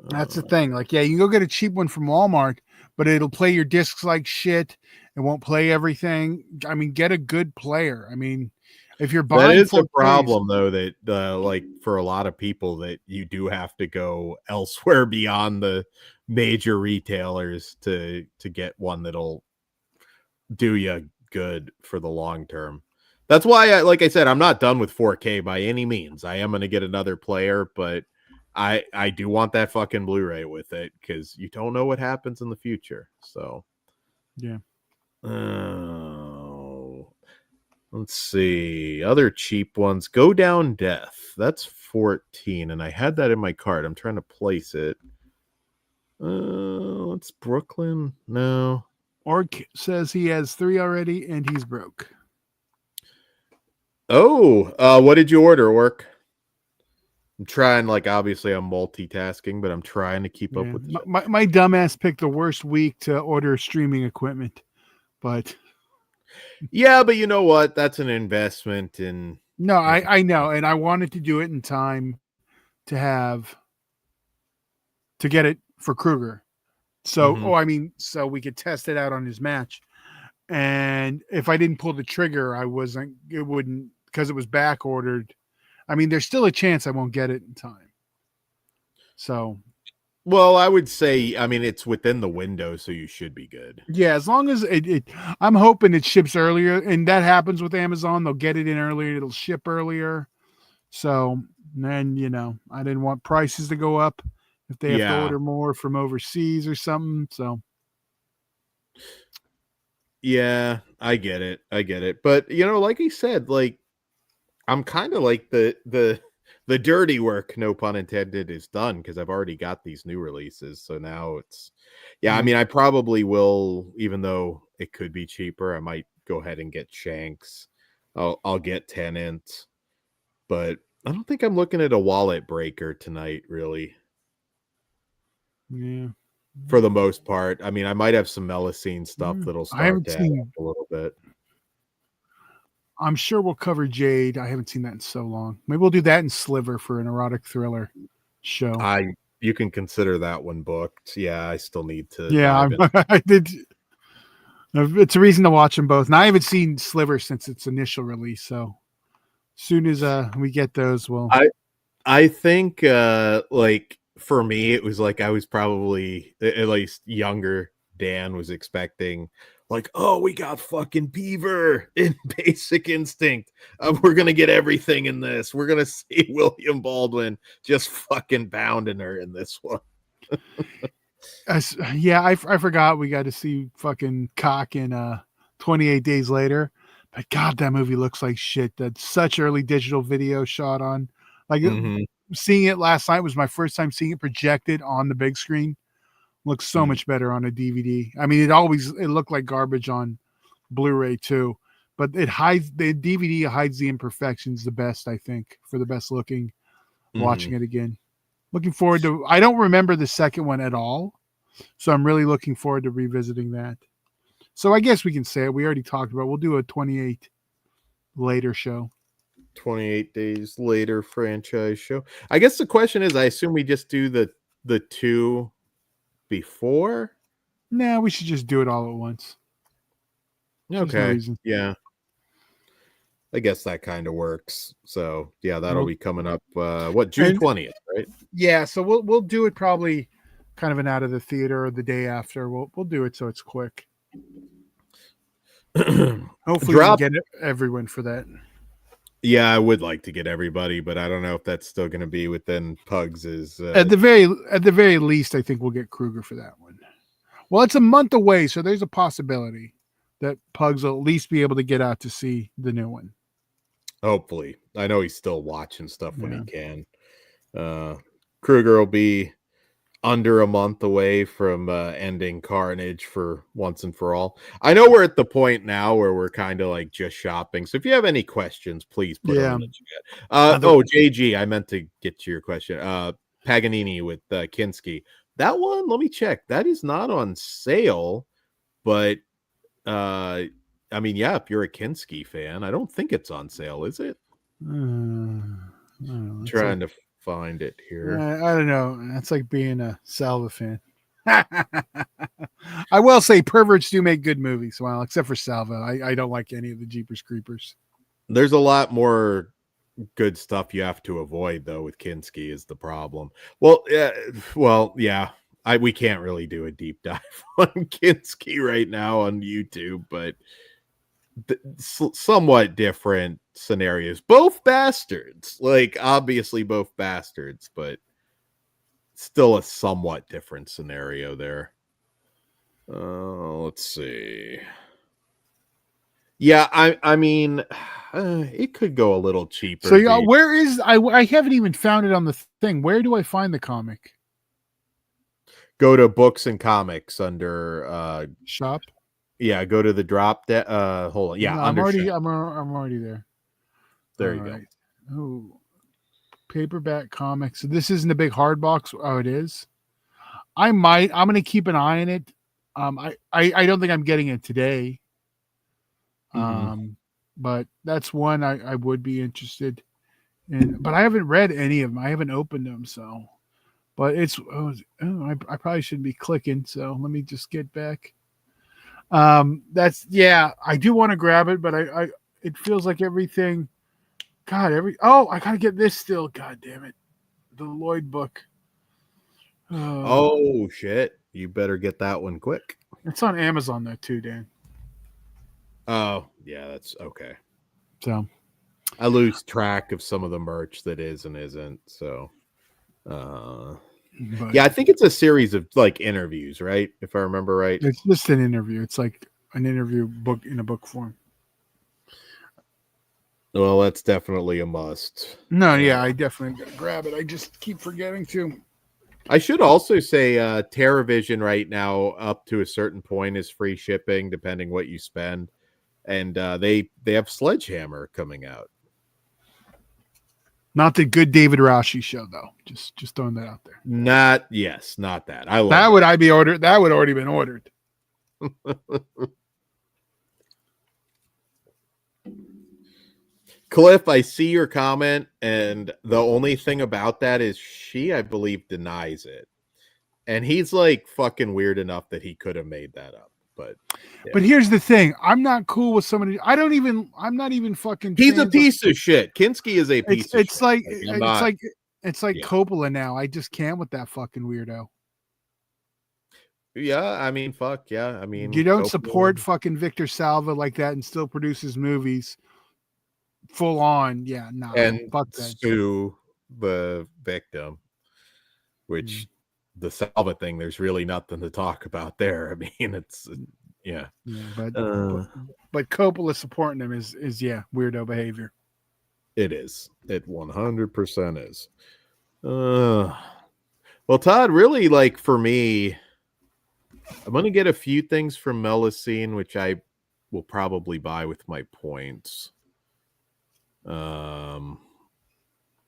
that's the Uh, thing. Like, yeah, you can go get a cheap one from Walmart, but it'll play your discs like shit. It won't play everything. I mean, get a good player. I mean, if you're that buying is a 4Ks, problem though that like for a lot of people that you do have to go elsewhere beyond the major retailers to get one that'll do you good for the long term. That's why like I said, I'm not done with 4K by any means. I am going to get another player, but I do want that fucking Blu-ray with it cuz you don't know what happens in the future. So, yeah. oh, let's see. Other cheap ones. Go Down Death. That's 14 and I had that in my cart. I'm trying to place it. It's Brooklyn. No. Orc says he has 3 already and he's broke. Oh, what did you order, Work? I'm trying, like, obviously I'm multitasking, but I'm trying to keep up Yeah, with the show. my dumbass picked the worst week to order streaming equipment, but Yeah, but you know what? That's an investment in. no, I know, and I wanted to do it in time to have to get it for Kruger. So, Mhm. so we could test it out on his match. And if I didn't pull the trigger, it wouldn't, because it was back ordered. I mean, there's still a chance I won't get it in time. So, Well, I would say, I mean, it's within the window, so you should be good. yeah, as long as I'm hoping it ships earlier, and that happens with Amazon. They'll get it in earlier, it'll ship earlier. So then, I didn't want prices to go up if they have to Yeah. order more from overseas or something. So, Yeah, I get it. I get it. But, like he said, like I'm kind of like the dirty work, no pun intended, is done because I've already got these new releases. So now it's yeah, I yeah. mean, I probably will, even though it could be cheaper, I might go ahead and get Shanks. I'll get Tenant, but I don't think I'm looking at a wallet breaker tonight, really, Yeah. for the most part. I mean, I might have some Melusine stuff that'll I start haven't to add up seen a little bit. I'm sure we'll cover Jade. I haven't seen that in so long. Maybe we'll do that in Sliver for an erotic thriller show. You can consider that one booked. Yeah, I still need to Yeah, dive in. I did. It's a reason to watch them both. And I haven't seen Sliver since its initial release. So as soon as we get those, we'll. I think like for me it was like I was probably at least younger Dan was expecting like, oh, we got fucking Beaver in Basic Instinct. We're gonna get everything in this. We're gonna see William Baldwin just fucking pounding her in this one. Yeah, I forgot we got to see fucking Cock in 28 Days Later. But God, that movie looks like shit. That's such early digital video shot on. Like Mm-hmm. seeing it last night was my first time seeing it projected on the big screen. Looks so Mm-hmm. much better on a DVD. I mean, it looked like garbage on Blu-ray too, but it hides the DVD hides the imperfections the best, I think, for the best looking. Mhm. Watching it again, looking forward to. I don't remember the second one at all, so I'm really looking forward to revisiting that. So I guess we can say it. We already talked about. We'll do a 28 later show. 28 days later franchise show. I guess the question is, I assume we just do the two before. Nah, we should just do it all at once. There's no Okay, reason. yeah, I guess that kind of works. So yeah, that'll We'll, be coming up. What, June and 20th, right? yeah, so we'll do it probably kind of an out of the theater or the day after. We'll do it so it's quick. Hopefully, we can Drop. get everyone for that. Yeah, I would like to get everybody, but I don't know if that's still going to be within Pugs. Is At the very least, I think we'll get Kruger for that one. Well, it's a month away, so there's a possibility that Pugs will at least be able to get out to see the new one. hopefully. I know he's still watching stuff when he Yeah. can. Kruger will be under a month away from ending Carnage for once and for all. I know we're at the point now where we're kind of like just shopping. So if you have any questions, please put them Yeah. in the chat. Other, JG, I meant to get to your question. Paganini with Kinski. That one, let me check. That is not on sale, but I mean, yeah, if you're a Kinski fan, I don't think it's on sale, is it? Trying to find it here. I don't know. That's like being a Salva fan. I will say perverts do make good movies. Well, except for Salva. I don't like any of the Jeepers Creepers. There's a lot more good stuff you have to avoid though with Kinski is the problem. Yeah. We can't really do a deep dive on Kinski right now on YouTube, but somewhat different scenarios. Both bastards, like obviously both bastards, but still a somewhat different scenario there. Let's see. Yeah, I mean, it could go a little cheaper. So yeah, where is I haven't even found it on the thing. Where do I find the comic? Go to books and comics under shop. Yeah, go to the drop. Hold on. Yeah, no, under I'm already there. There you go. Oh, paperback comics. So this isn't a big hard box. Oh, it is. I'm going to keep an eye on it. I don't think I'm getting it today. But that's one I would be interested in. But I haven't read any of them. I haven't opened them. So, but I probably shouldn't be clicking. So let me just get back. I do want to grab it, but it feels like everything. God, I gotta get this still. God damn it, the Lloyd book. Oh shit! You better get that one quick. It's on Amazon though too, Dan. Oh yeah, that's okay. So I lose track of some of the merch that is and isn't. So, yeah, I think it's a series of like interviews, right? If I remember right, it's just an interview. It's like an interview book in a book form. Well, that's definitely a must. No, yeah, I definitely gotta grab it. I just keep forgetting to. I should also say TerraVision right now up to a certain point is free shipping depending what you spend, and they have Sledgehammer coming out. Not the good David Rashi show though. Just throwing that out there. Not that. I love that. Would I be ordered? That would already been ordered. Cliff, I see your comment, and the only thing about that is she, I believe, denies it. And he's like fucking weird enough that he could have made that up. But yeah. But here's the thing. I'm not cool with somebody. I'm not even fucking. He's a piece of shit. Kinski is a piece of shit. It's like yeah. Coppola now. I just can't with that fucking weirdo. Yeah, I mean, fuck yeah. I mean, you don't support fucking Victor Salva like that and still produces movies full on. Yeah, no. And sue the victim, which the Salva thing, there's really nothing to talk about there. I mean, it's yeah. But Coppola supporting him is weirdo behavior. It is. It 100% is. Well, Todd, really, like for me, I'm gonna get a few things from Melusine, which I will probably buy with my points. Um,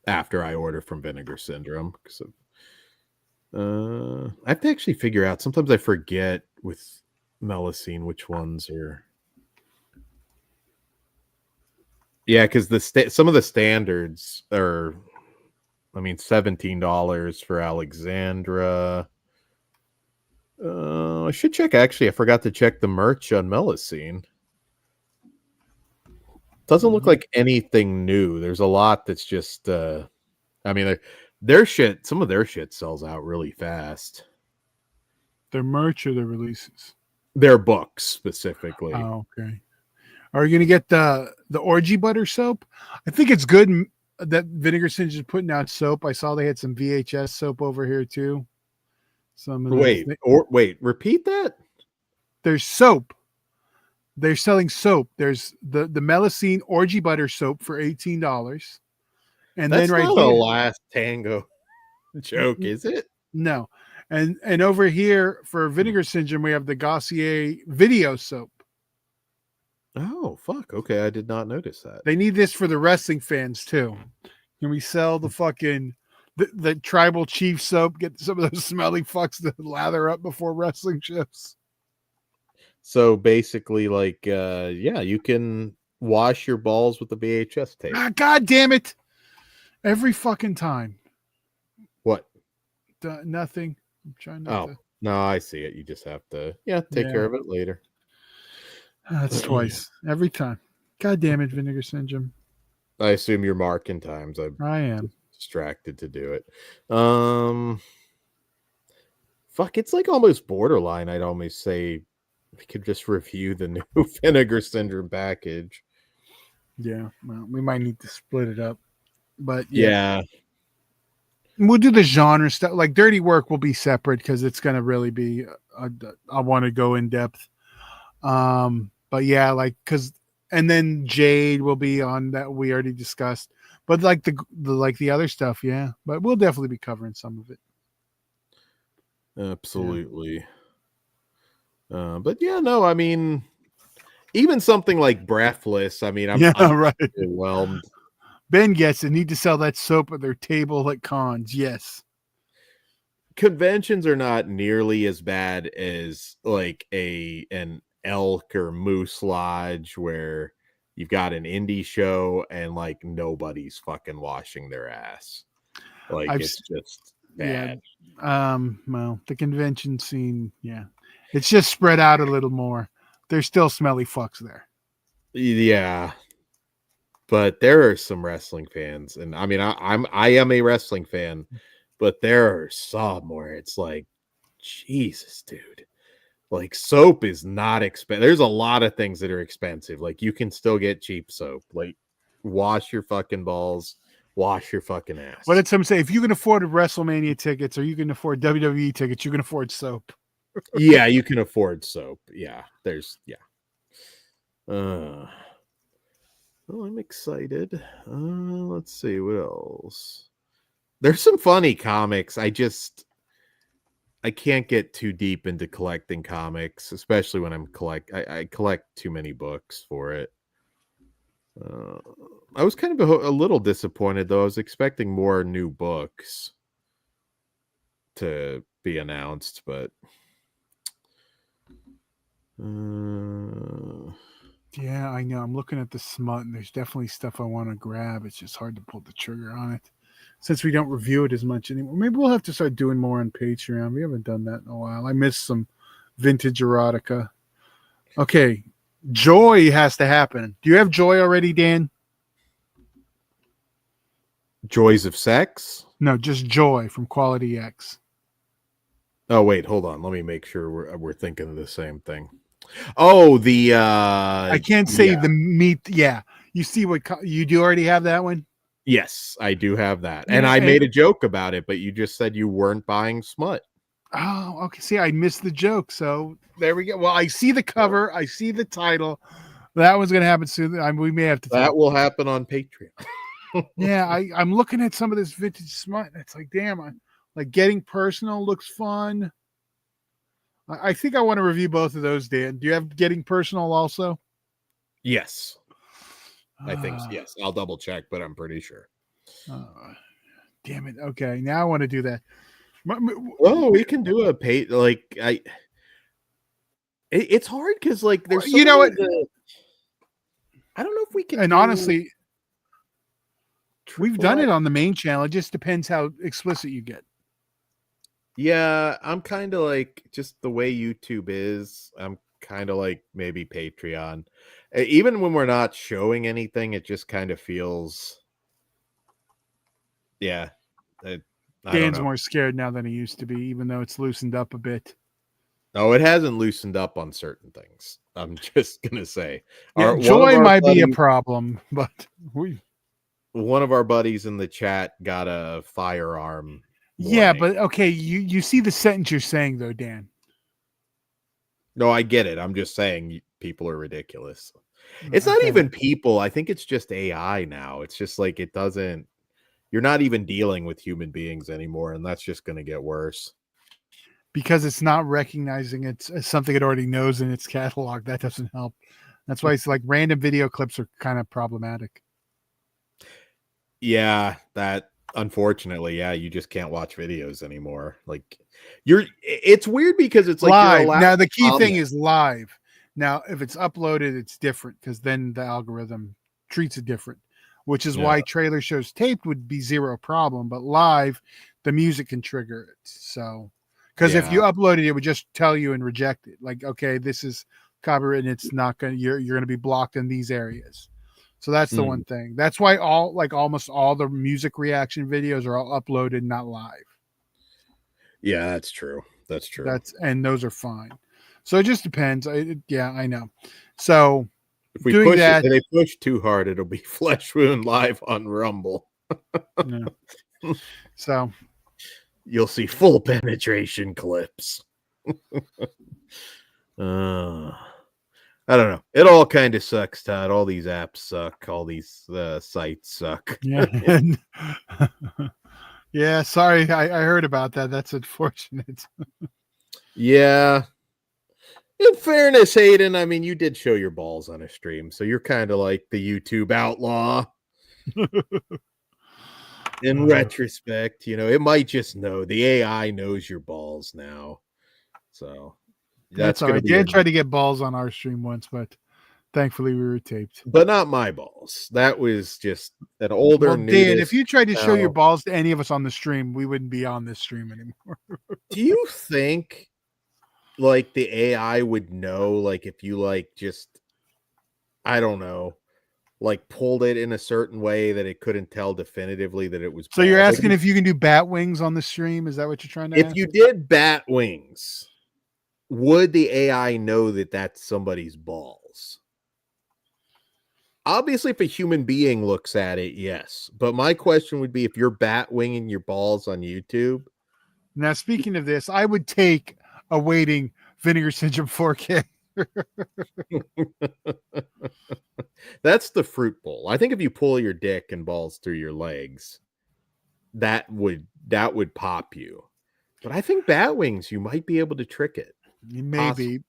after I order from Vinegar Syndrome, because I have to actually figure out. Sometimes I forget with Melusine which ones are. Yeah, because some of the standards are, I mean, $17 for Alexandra. I should check. Actually, I forgot to check the merch on Melusine. Doesn't look like anything new. There's a lot that's just. I mean, their shit. Some of their shit sells out really fast. Their merch or their releases? Their books specifically. Oh, okay. Are you going to get the orgy butter soap? I think it's good that Vinegar Syndrome is putting out soap. I saw they had some VHS soap over here too. Some of the Wait, repeat that. There's soap. They're selling soap. There's the Melusine orgy butter soap for $18. And That's then right not here, a Last Tango joke, is it? no. And over here for Vinegar Syndrome, we have the Gossier video soap. Oh, fuck. Okay, I did not notice that. They need this for the wrestling fans too. Can we sell the fucking the tribal chief soap? Get some of those smelly fucks to lather up before wrestling shows. So basically, like, yeah, you can wash your balls with the VHS tape. Ah, God damn it! Every fucking time. What? Nothing. I'm trying not to. No, I see it. You just have to, take care of it later. That's twice. Every time. God damn it, Vinegar Syndrome. I assume you're marking times. I am distracted to do it. Fuck, it's like almost borderline. I'd almost say we could just review the new Vinegar Syndrome package. Yeah, well, we might need to split it up, but yeah. We'll do the genre stuff. Like Dirty Work will be separate because it's going to really be. I want to go in depth. But yeah, like and then Jade will be on that we already discussed. But like the other stuff, yeah. But we'll definitely be covering some of it. Absolutely. Yeah. But yeah, no, I mean, even something like Breathless. I mean, I'm right. Overwhelmed. Ben gets it. Need to sell that soap at their table at cons. Yes. Conventions are not nearly as bad as like an elk or moose lodge where you've got an indie show and like nobody's fucking washing their ass. Like it's just bad. Yeah. Well, the convention scene, yeah. It's just spread out a little more. There's still smelly fucks there. Yeah. But there are some wrestling fans, and I mean, I am a wrestling fan, but there are some where it's like, Jesus, dude, like soap is not expensive. There's a lot of things that are expensive. Like you can still get cheap soap. Like wash your fucking balls, wash your fucking ass. What did some say? If you can afford WrestleMania tickets or you can afford WWE tickets, you can afford soap. Yeah, you can afford soap. Yeah, well, I'm excited. Let's see what else. There's some funny comics. I can't get too deep into collecting comics, especially when I collect too many books for it. I was kind of a little disappointed though. I was expecting more new books to be announced, but yeah, I know. I'm looking at the smut, and there's definitely stuff I want to grab. It's just hard to pull the trigger on it since we don't review it as much anymore. Maybe we'll have to start doing more on Patreon. We haven't done that in a while. I missed some vintage erotica. Okay, Joy has to happen. Do you have Joy already, Dan? Joys of Sex? No, just Joy from Quality X. Oh wait, hold on. Let me make sure we're thinking of the same thing. Oh, the I can't say the meat. Yeah, you see what you do already have that one. Yes, I do have that, and I made a joke about it, but you just said you weren't buying smut. Oh, okay. See, I missed the joke, so there we go. Well, I see the cover, I see the title. That one's gonna happen soon. We may have to. That will happen on Patreon. Yeah, I'm looking at some of this vintage smut. And it's like, damn, like Getting Personal looks fun. I think I want to review both of those, Dan. Do you have Getting Personal also? Yes, I think yes. I'll double check, but I'm pretty sure. Uh, damn it. Okay, now I want to do that. Well, we can do a pay like it's hard because like there's so You know many what? of the. I don't know if we can And do honestly, we've triple done X. it on the main channel. It just depends how explicit you get. Yeah, I'm kind of like just the way YouTube is. I'm kind of like maybe Patreon. Even when we're not showing anything, it just kind of feels. Yeah, I don't Dan's know. more scared now than he used to be, even though it's loosened up a bit. No, it hasn't loosened up on certain things. I'm just gonna say, Yeah, our one of joy our might be a buddies, problem, but one of our buddies in the chat got a firearm yeah, warning. but okay, you see the sentence you're saying though, Dan. No, I get it. I'm just saying people are ridiculous. It's not Okay. even people. I think it's just AI now. It's just like it doesn't. You're not even dealing with human beings anymore, and that's just going to get worse. Because it's not recognizing it's something it already knows in its catalog. That doesn't help. That's why it's like random video clips are kind of problematic. Yeah, that unfortunately, yeah, you just can't watch videos anymore. Like you're it's weird because it's like you're Live. allowed Now the to key thing comment. is live. Now, if it's uploaded, it's different because then the algorithm treats it different, which is Yeah. why trailer shows taped would be zero problem, but live, the music can trigger it. So, because if you Yeah. upload it, it would just tell you and reject it. Like, okay, this is copyright, and it's not gonna. You're gonna be blocked in these areas. So that's the Mm. one thing. That's why all like almost all the music reaction videos are all uploaded, not live. Yeah, that's true. That's true. And those are fine. So it just depends. Yeah, I know. So If we doing push it, that, if they push too hard, it'll be Flesh Wound live on Rumble. yeah. So You'll see full penetration clips. uh, I don't know. It all kind of sucks, Todd. All these apps suck. All these sites suck. yeah, yeah. Sorry, I heard about that. That's unfortunate. Yeah. In fairness, Hayden, I mean, you did show your balls on a stream, so you're kind of like the YouTube outlaw. In retrospect, it might just know the AI knows your balls now. So That's that's all going to right. be Dan tried to get balls on our stream once, but thankfully we were taped. but not my balls. That was just an older Well, Dan, if nudist. you tried to show your Now, balls to any of us on the stream, we wouldn't be on this stream anymore. do you think like the AI would know, like if you like just, I don't know, like pulled it in a certain way that it couldn't tell definitively that it was So you're balls? Like asking if you can do bat wings on the stream? Is that what you're trying to if ask? you did bat wings, would the AI know that that's somebody's balls? Obviously, if a human being looks at it, yes. But my question would be if you're bat winging your balls on YouTube. Now, speaking of this, I would take awaiting Vinegar Syndrome 4K. That's the fruit bowl. I think if you pull your dick and balls through your legs, that would pop you. But I think bat wings, you might be able to trick it. Maybe.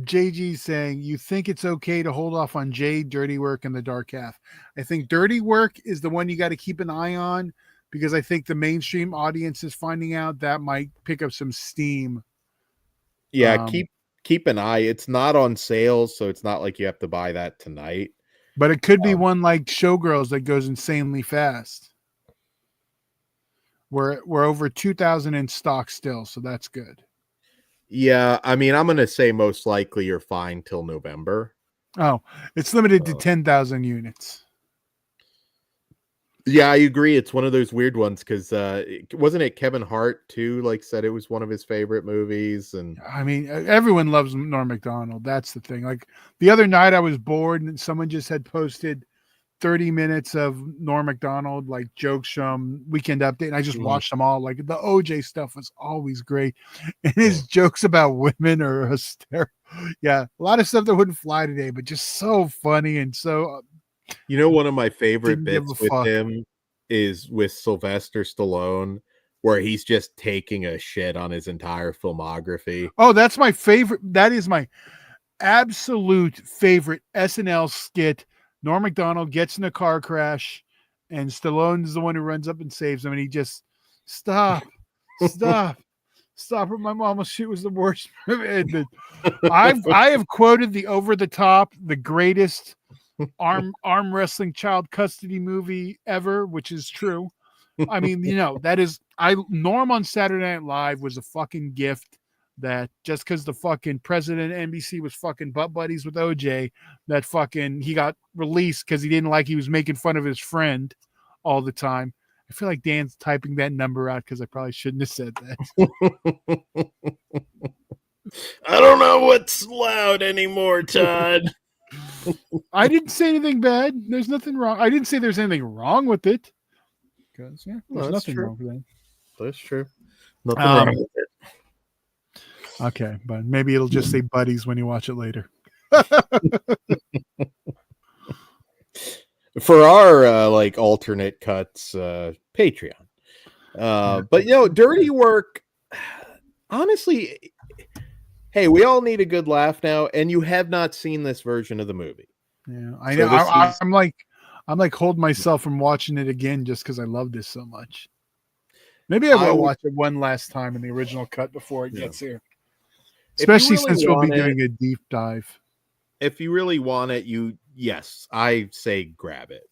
JG saying, you think it's okay to hold off on Jade, Dirty Work, and the Dark Half. I think Dirty Work is the one you got to keep an eye on because I think the mainstream audience is finding out that might pick up some steam. Yeah, keep an eye. It's not on sale, so it's not like you have to buy that tonight. But it could be one like Showgirls that goes insanely fast. We're over 2,000 in stock still, so that's good. Yeah, I mean, I'm gonna say most likely you're fine till November. Oh, it's limited to 10,000 units. Yeah, I agree. It's one of those weird ones because wasn't it Kevin Hart too? Like said it was one of his favorite movies, and I mean, everyone loves Norm Macdonald. That's the thing. Like the other night, I was bored, and someone just had posted 30 minutes of Norm Macdonald like jokes from Weekend Update, and I just watched them all. Like the OJ stuff was always great, and his jokes about women are hysterical. Yeah, a lot of stuff that wouldn't fly today, but just so funny and so. One of my favorite Didn't give bits a with fuck. him is with Sylvester Stallone, where he's just taking a shit on his entire filmography. Oh, that's my favorite. That is my absolute favorite SNL skit. Norm Macdonald gets in a car crash, and Stallone's the one who runs up and saves him, and he just stop, stop, stop it. My mama shit was the worst. And I have quoted the over the top, the greatest arm wrestling child custody movie ever, which is true. I mean, that is Norm on Saturday Night Live was a fucking gift that just because the fucking president of NBC was fucking butt buddies with OJ, that fucking he got released because he didn't like he was making fun of his friend all the time. I feel like Dan's typing that number out because I probably shouldn't have said that. I don't know what's loud anymore, Todd. I didn't say anything bad. There's nothing wrong. I didn't say there's anything wrong with it. Because there's nothing wrong with that. That's true. Nothing wrong with it. Okay, but maybe it'll just say buddies when you watch it later. For our like alternate cuts, Patreon. But Dirty Work, honestly, hey, we all need a good laugh now, and you have not seen this version of the movie. Yeah, I know. I'm like holding myself from watching it again just because I love this so much. Maybe I will watch it one last time in the original cut before it gets here. Especially since we'll be doing a deep dive. If you really want it, yes, I say grab it.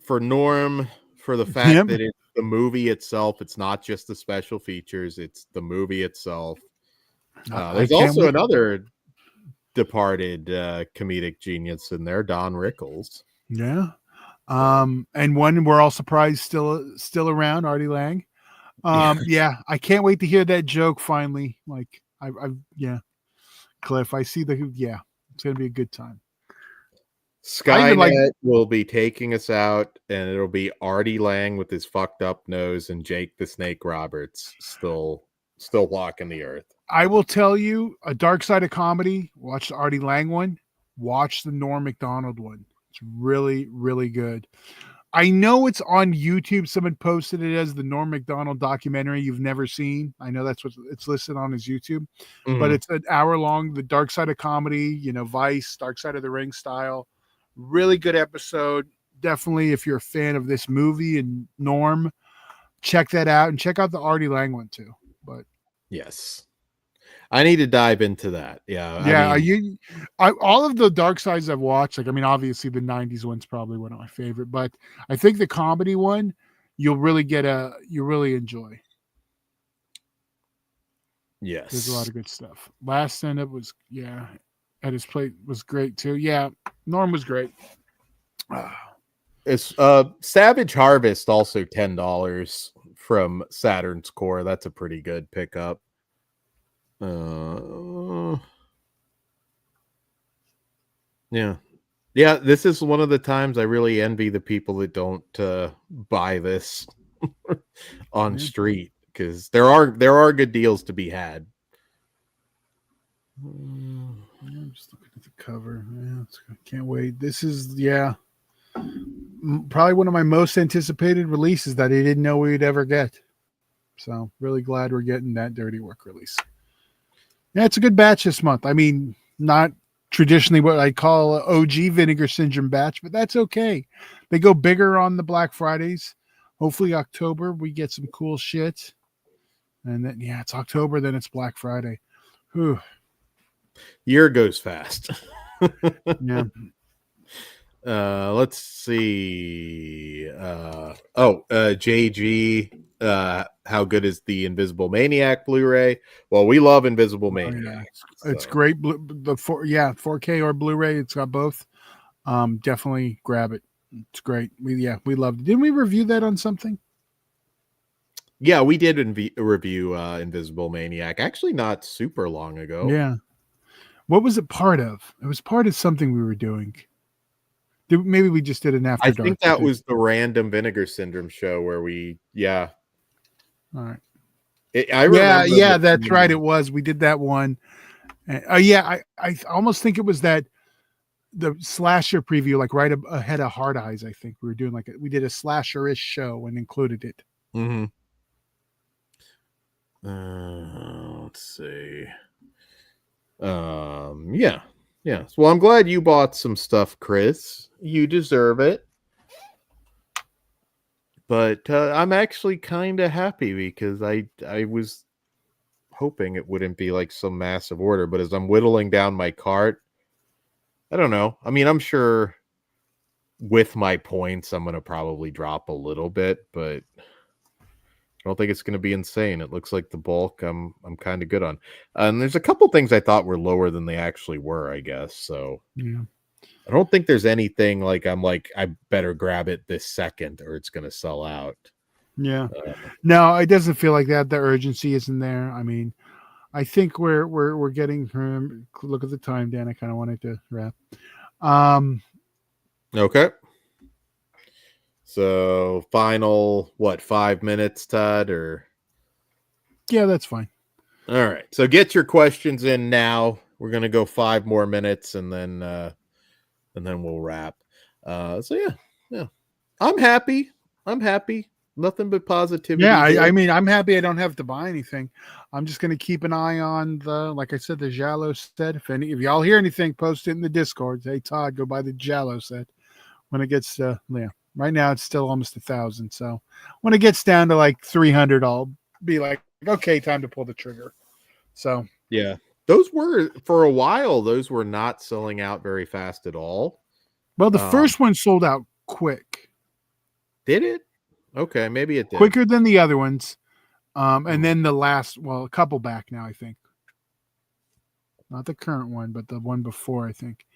For Norm, for the fact that it's the movie itself, it's not just the special features, it's the movie itself. There's also another departed comedic genius in there, Don Rickles. Yeah. And one we're all surprised still around, Artie Lang. Yeah, I can't wait to hear that joke finally. Like Cliff, I see it's gonna be a good time. Skynet will be taking us out, and it'll be Artie Lang with his fucked up nose and Jake the Snake Roberts still walking the earth. I will tell you, a dark side of comedy. Watch the Artie Lang one. Watch the Norm Macdonald one. It's really, really good. I know it's on YouTube. Someone posted it as the Norm Macdonald documentary you've never seen. I know that's what it's listed on his YouTube, but it's an hour long. The dark side of comedy, Vice, Dark Side of the Ring style. Really good episode. Definitely, if you're a fan of this movie and Norm, check that out and check out the Artie Lang one too. But yes, I need to dive into that. Yeah. All of the dark sides I've watched, obviously the 90s one's probably one of my favorite, but I think the comedy one, you'll really enjoy. Yes. There's a lot of good stuff. Last Stand Up was, at his plate was great too. Yeah. Norm was great. It's Savage Harvest, also $10 from Saturn's Core. That's a pretty good pickup. Yeah, this is one of the times I really envy the people that don't buy this on street, because there are good deals to be had. I'm just looking at the cover. I can't wait. This is probably one of my most anticipated releases that I didn't know we'd ever get. So really glad we're getting that Dirty Work release. Yeah, it's a good batch this month. I mean, not traditionally what I call OG Vinegar Syndrome batch, but that's okay. They go bigger on the Black Fridays. Hopefully October we get some cool shit. And then it's October, then it's Black Friday. Whew. Year goes fast. Yeah. Let's see. JG. How good is the Invisible Maniac Blu-ray? Well, we love Invisible Maniac. It's great. 4K or Blu-ray. It's got both. Definitely grab it. It's great. We loved it. Didn't we review that on something? Yeah, we did review Invisible Maniac. Actually, not super long ago. Yeah. What was it part of? It was part of something we were doing. Maybe we just did an after dark. I think that was the random Vinegar Syndrome show where we, All right. I remember. That's right. It was. We did that one. I almost think it was the slasher preview, like right ahead of Hard Eyes. I think we were doing we did a slasher-ish show and included it. Mm-hmm. Let's see. Yeah. Yeah. Well, I'm glad you bought some stuff, Chris. You deserve it. But I'm actually kind of happy because I was hoping it wouldn't be like some massive order, but as I'm whittling down my cart, I don't know. I mean, I'm sure with my points, I'm gonna probably drop a little bit, but I don't think it's gonna be insane. It looks like the bulk I'm kind of good on. And there's a couple things I thought were lower than they actually were, I guess. So Yeah. I don't think there's anything like I'm like I better grab it this second or it's gonna sell out. Yeah. Uh, No, it doesn't feel like that. The urgency isn't there. I mean, I think we're getting from look at the time, Dan. I kind of wanted to wrap. Um, okay. So final what 5 minutes, Todd, or yeah, that's fine. all right. So get your questions in now. We're gonna go 5 more minutes and then we'll wrap. So yeah, yeah. I'm happy. I'm happy. Nothing but Yeah, positivity I here. mean, I'm happy I don't have to buy anything. I'm just going to keep an eye on the, like I said, the Jalo set. If y'all hear anything, post it in the Discord. Hey Todd, go buy the Jalo set when it gets yeah. Right now it's still almost 1,000. So when it gets down to like 300, I'll be like, okay, time to pull the trigger. So Yeah. Those were for a while, those were not selling out very fast at all. well, the Um, first one sold out did it? Okay, maybe it did. quicker than the other ones. And Hmm. then the last, well, a couple back now, I think. Not the current one, but the one before, I think.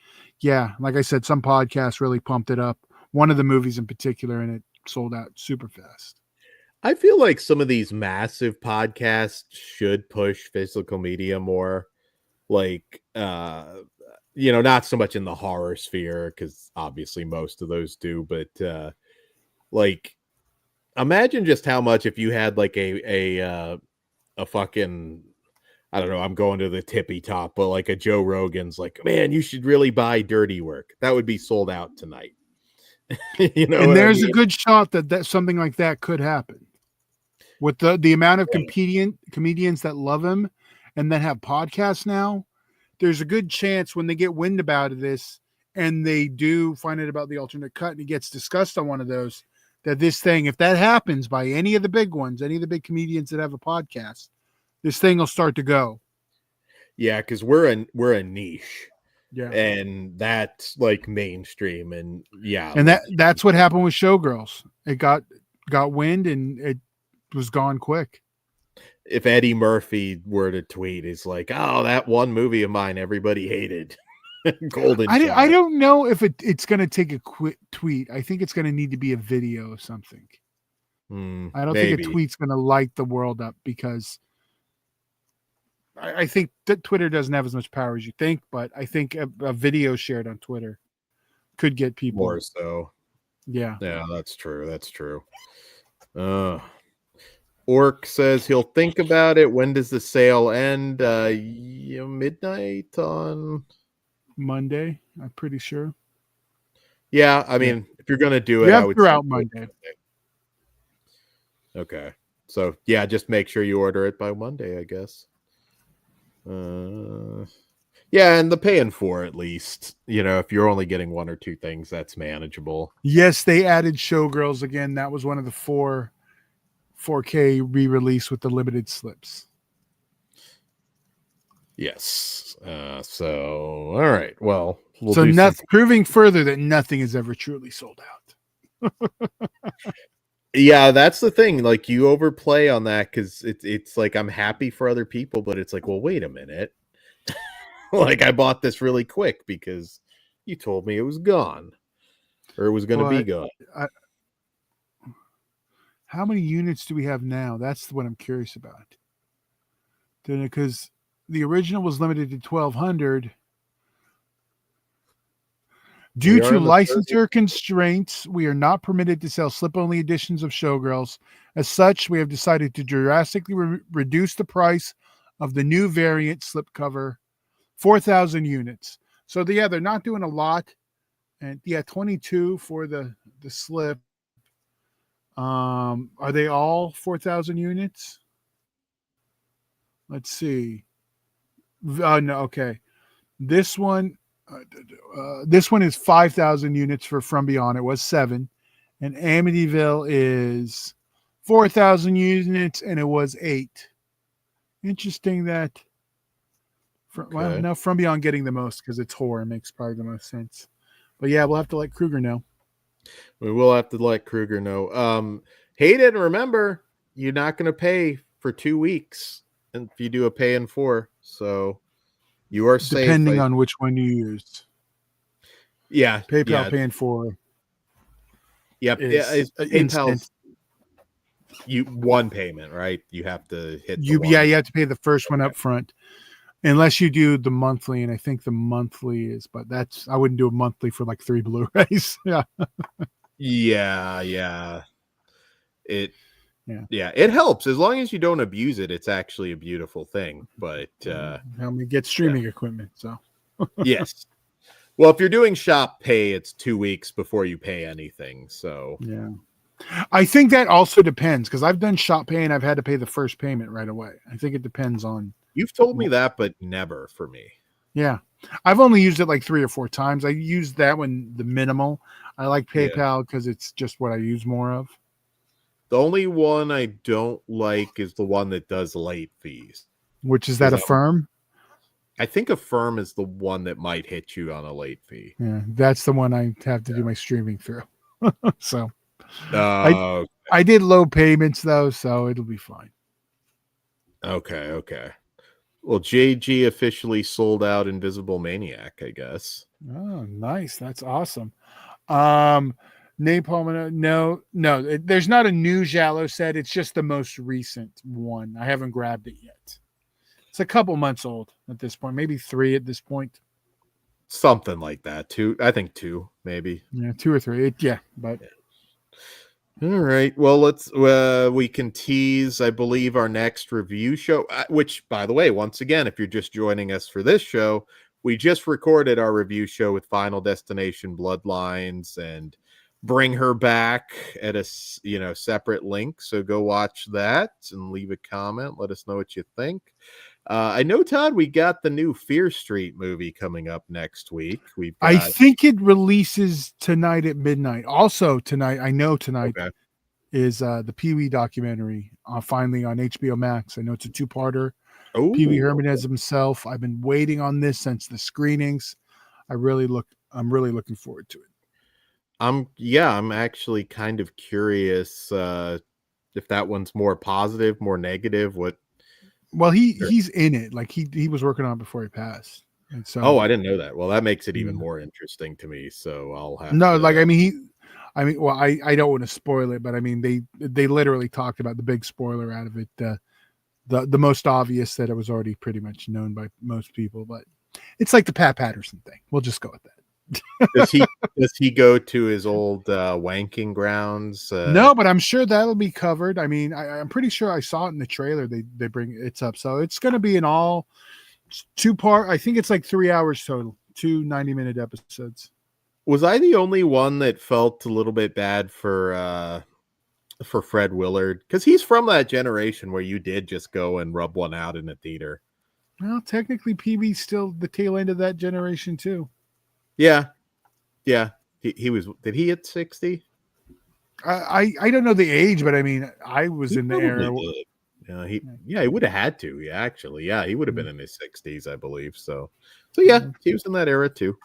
Yeah, like I said, some podcasts really pumped it up. One of the movies in particular, and it sold out super fast. I feel like some of these massive podcasts should push physical media more. Like not so much in the horror sphere, because obviously most of those do, but like imagine just how much if you had like a fucking I don't know, I'm going to the tippy top, but like a Joe Rogan's like, man, you should really buy Dirty Work. That would be sold out tonight. You know And what I there's a mean? good shot that something like that could happen with the amount of Right. comedians that love him and that have podcasts now. There's a good chance when they get wind about this and they do find out about the alternate cut and it gets discussed on one of those, that this thing, if that happens by any of the big ones, any of the big comedians that have a podcast, this thing will start to go. Yeah, because we're a niche Yeah. and that's like mainstream. And yeah, And like that's what happened with Showgirls. It got wind and it was gone quick. if Eddie Murphy were to tweet, it's like, oh, that one movie of mine everybody hated. Golden I Child. don't know if it's going to take a quick tweet. I think it's going to need to be a video of something. I don't think a Maybe tweet's going to light the world up because I think that Twitter doesn't have as much power as you think, but I think a video shared on Twitter could get more people. so. Yeah. Yeah, that's true. That's true. Uh Orc says he'll think about it. When does the sale end? Midnight on. Monday, I'm pretty sure. Yeah, I Yeah. mean, if you're gonna do You it, I have would say throughout do it Monday. Monday. Okay. So yeah, just make sure you order it by Monday, I guess. Uh, yeah, and the paying for at least, if you're only getting one or two things, that's manageable. Yes, they added Showgirls again. That was one of the 4K re-release with the limited slips. Yes. So all right. Well, we'll So do some. nothing, proving further that nothing is ever truly sold out. Yeah, that's the thing. Like you overplay on that because it's like I'm happy for other people, but it's like, well, wait a minute. Like I bought this really quick because you told me it was gone or it was going to be But gone. how many units do we have now? That's what I'm curious about. Because the original was limited to 1,200. Due We are to in the 30th. licensure constraints, we are not permitted to sell slip-only editions of Showgirls. As such, we have decided to drastically reduce the price of the new variant slipcover, 4,000 units. So yeah, they're not doing a lot, and yeah, 22 for the slip. Are they all 4,000 units? Let's see. No, okay. This one, this one is 5,000 units for From Beyond. It was 7, and Amityville is 4,000 units, and it was 8. Interesting that. Well, Okay. no, From Beyond getting the most because it's horror makes probably the most sense. But yeah, we'll have to let Kruger know. We will have to let Kruger know. Hey, didn't remember you're not going to pay for 2 weeks, and if you do a pay in 4, so you are safe. Depending on which one you use. Yeah, PayPal yeah, paying for yep. Yeah, is it's instant. PayPal's you one payment, right? You have to hit the Yeah, one. you have to pay the first one Okay. up front, unless you do the monthly, and I think the monthly is, but that's I wouldn't do a monthly for like 3 Blu-rays. Yeah, Yeah, yeah. It yeah. yeah, it helps as long as you don't abuse it. It's actually a beautiful thing. But Help me get yeah, streaming equipment. So yes. Well, if you're doing shop pay, it's 2 weeks before you pay anything. So yeah, I think that also depends because I've done shop pay and I've had to pay the first payment right away. I think it depends on. you've told me that, but never for me. Yeah, I've only used it like 3 or 4 times. I used that one the minimal. I like Yeah. PayPal because it's just what I use more of. The only one I don't like is the one that does late fees. Which is that Because Affirm? I think Affirm is the one that might hit you on a late fee. Yeah, that's the one I have to do my streaming through. So I Uh, I did low payments though, so it'll be fine. okay, okay. Well, JG officially sold out Invisible Maniac, I guess. Oh, nice. That's awesome. Um, Napalm, no, there's not a new Giallo set. It's just the most recent one. I haven't grabbed it yet. It's a couple months old at this point, maybe 3 at this point. Something like that. Two, I think 2, maybe. Yeah, 2 or 3. Yeah, but All right. Well, let's we can tease, I believe, our next review show, which, by the way, once again, if you're just joining us for this show, we just recorded our review show with Final Destination Bloodlines and Bring Her Back at a separate link. So go watch that and leave a comment. Let us know what you think. I know, Todd, we got the new Fear Street movie coming up next week. We've I got think it releases tonight at midnight. Also tonight, I know tonight okay. is the Pee Wee documentary finally on HBO Max. I know it's a 2-parter. Pee Wee Oh, Herman as himself. I've been waiting on this since the screenings. I'm really looking forward to it. I'm actually kind of curious if that one's more positive, more negative. What? Well, he's in it. Like he was working on it before he passed. And Oh, so I didn't know that. Well, that makes it even yeah. more interesting to me. So I'll have No, like to. well, I don't want to spoil it, but I mean they literally talked about the big spoiler out of it. The most obvious that it was already pretty much known by most people, but it's like the Pat Patterson thing. We'll just go with that. Does he go to his old wanking grounds? No, but I'm sure that'll be covered. I mean, I'm pretty sure I saw it in the trailer. They bring it's up, so it's going to be an all 2-part. I think it's like 3 hours total, 2 90-minute episodes. Was I the only one that felt a little bit bad for Fred Willard? Because he's from that generation where you did just go and rub one out in a theater. Well, technically, PB's still the tail end of that generation too. Yeah, yeah. He was. Did he hit 60? I don't know the age, but I mean, I was He in the probably era. did. He would have had to. Yeah, actually, yeah, he would have been in his 60s, I believe. So yeah, he was in that era too.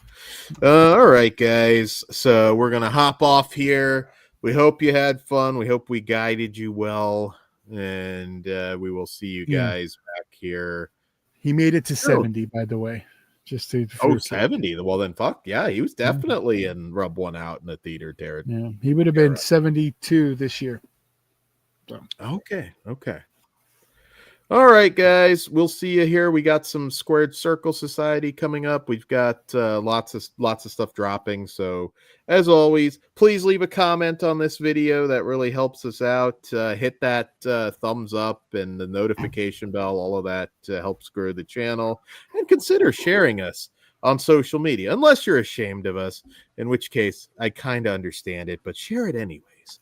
All right, guys. So we're gonna hop off here. We hope you had fun. We hope we guided you well, and we will see you Yeah, guys back here. he made it to Oh, 70, by the way. Just to oh, for 70. Well, then fuck yeah, he was yeah, definitely in rub one out in the theater, Jared. yeah, he would have been 72 this year. So Okay, okay. All right, guys. We'll see you here. We got some Squared Circle Society coming up. We've got lots of stuff dropping. So, as always, please leave a comment on this video. That really helps us out. Hit that thumbs up and the notification bell. All of that helps grow the channel. And consider sharing us on social media, unless you're ashamed of us, in which case I kind of understand it, but share it anyways.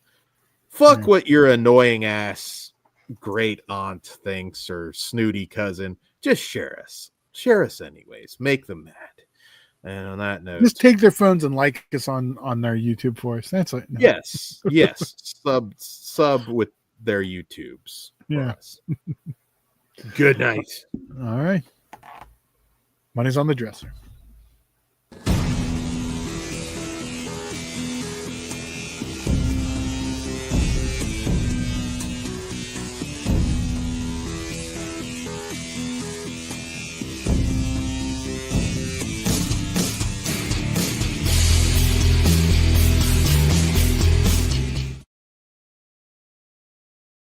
Fuck yeah. what your annoying ass great aunt thinks or snooty cousin. Just share us. share us anyways. Make them mad. And on that note, Just take their phones and like us on their YouTube for us. That's it. No. yes, sub with their YouTubes for us. Good night. All right. Money's on the dresser.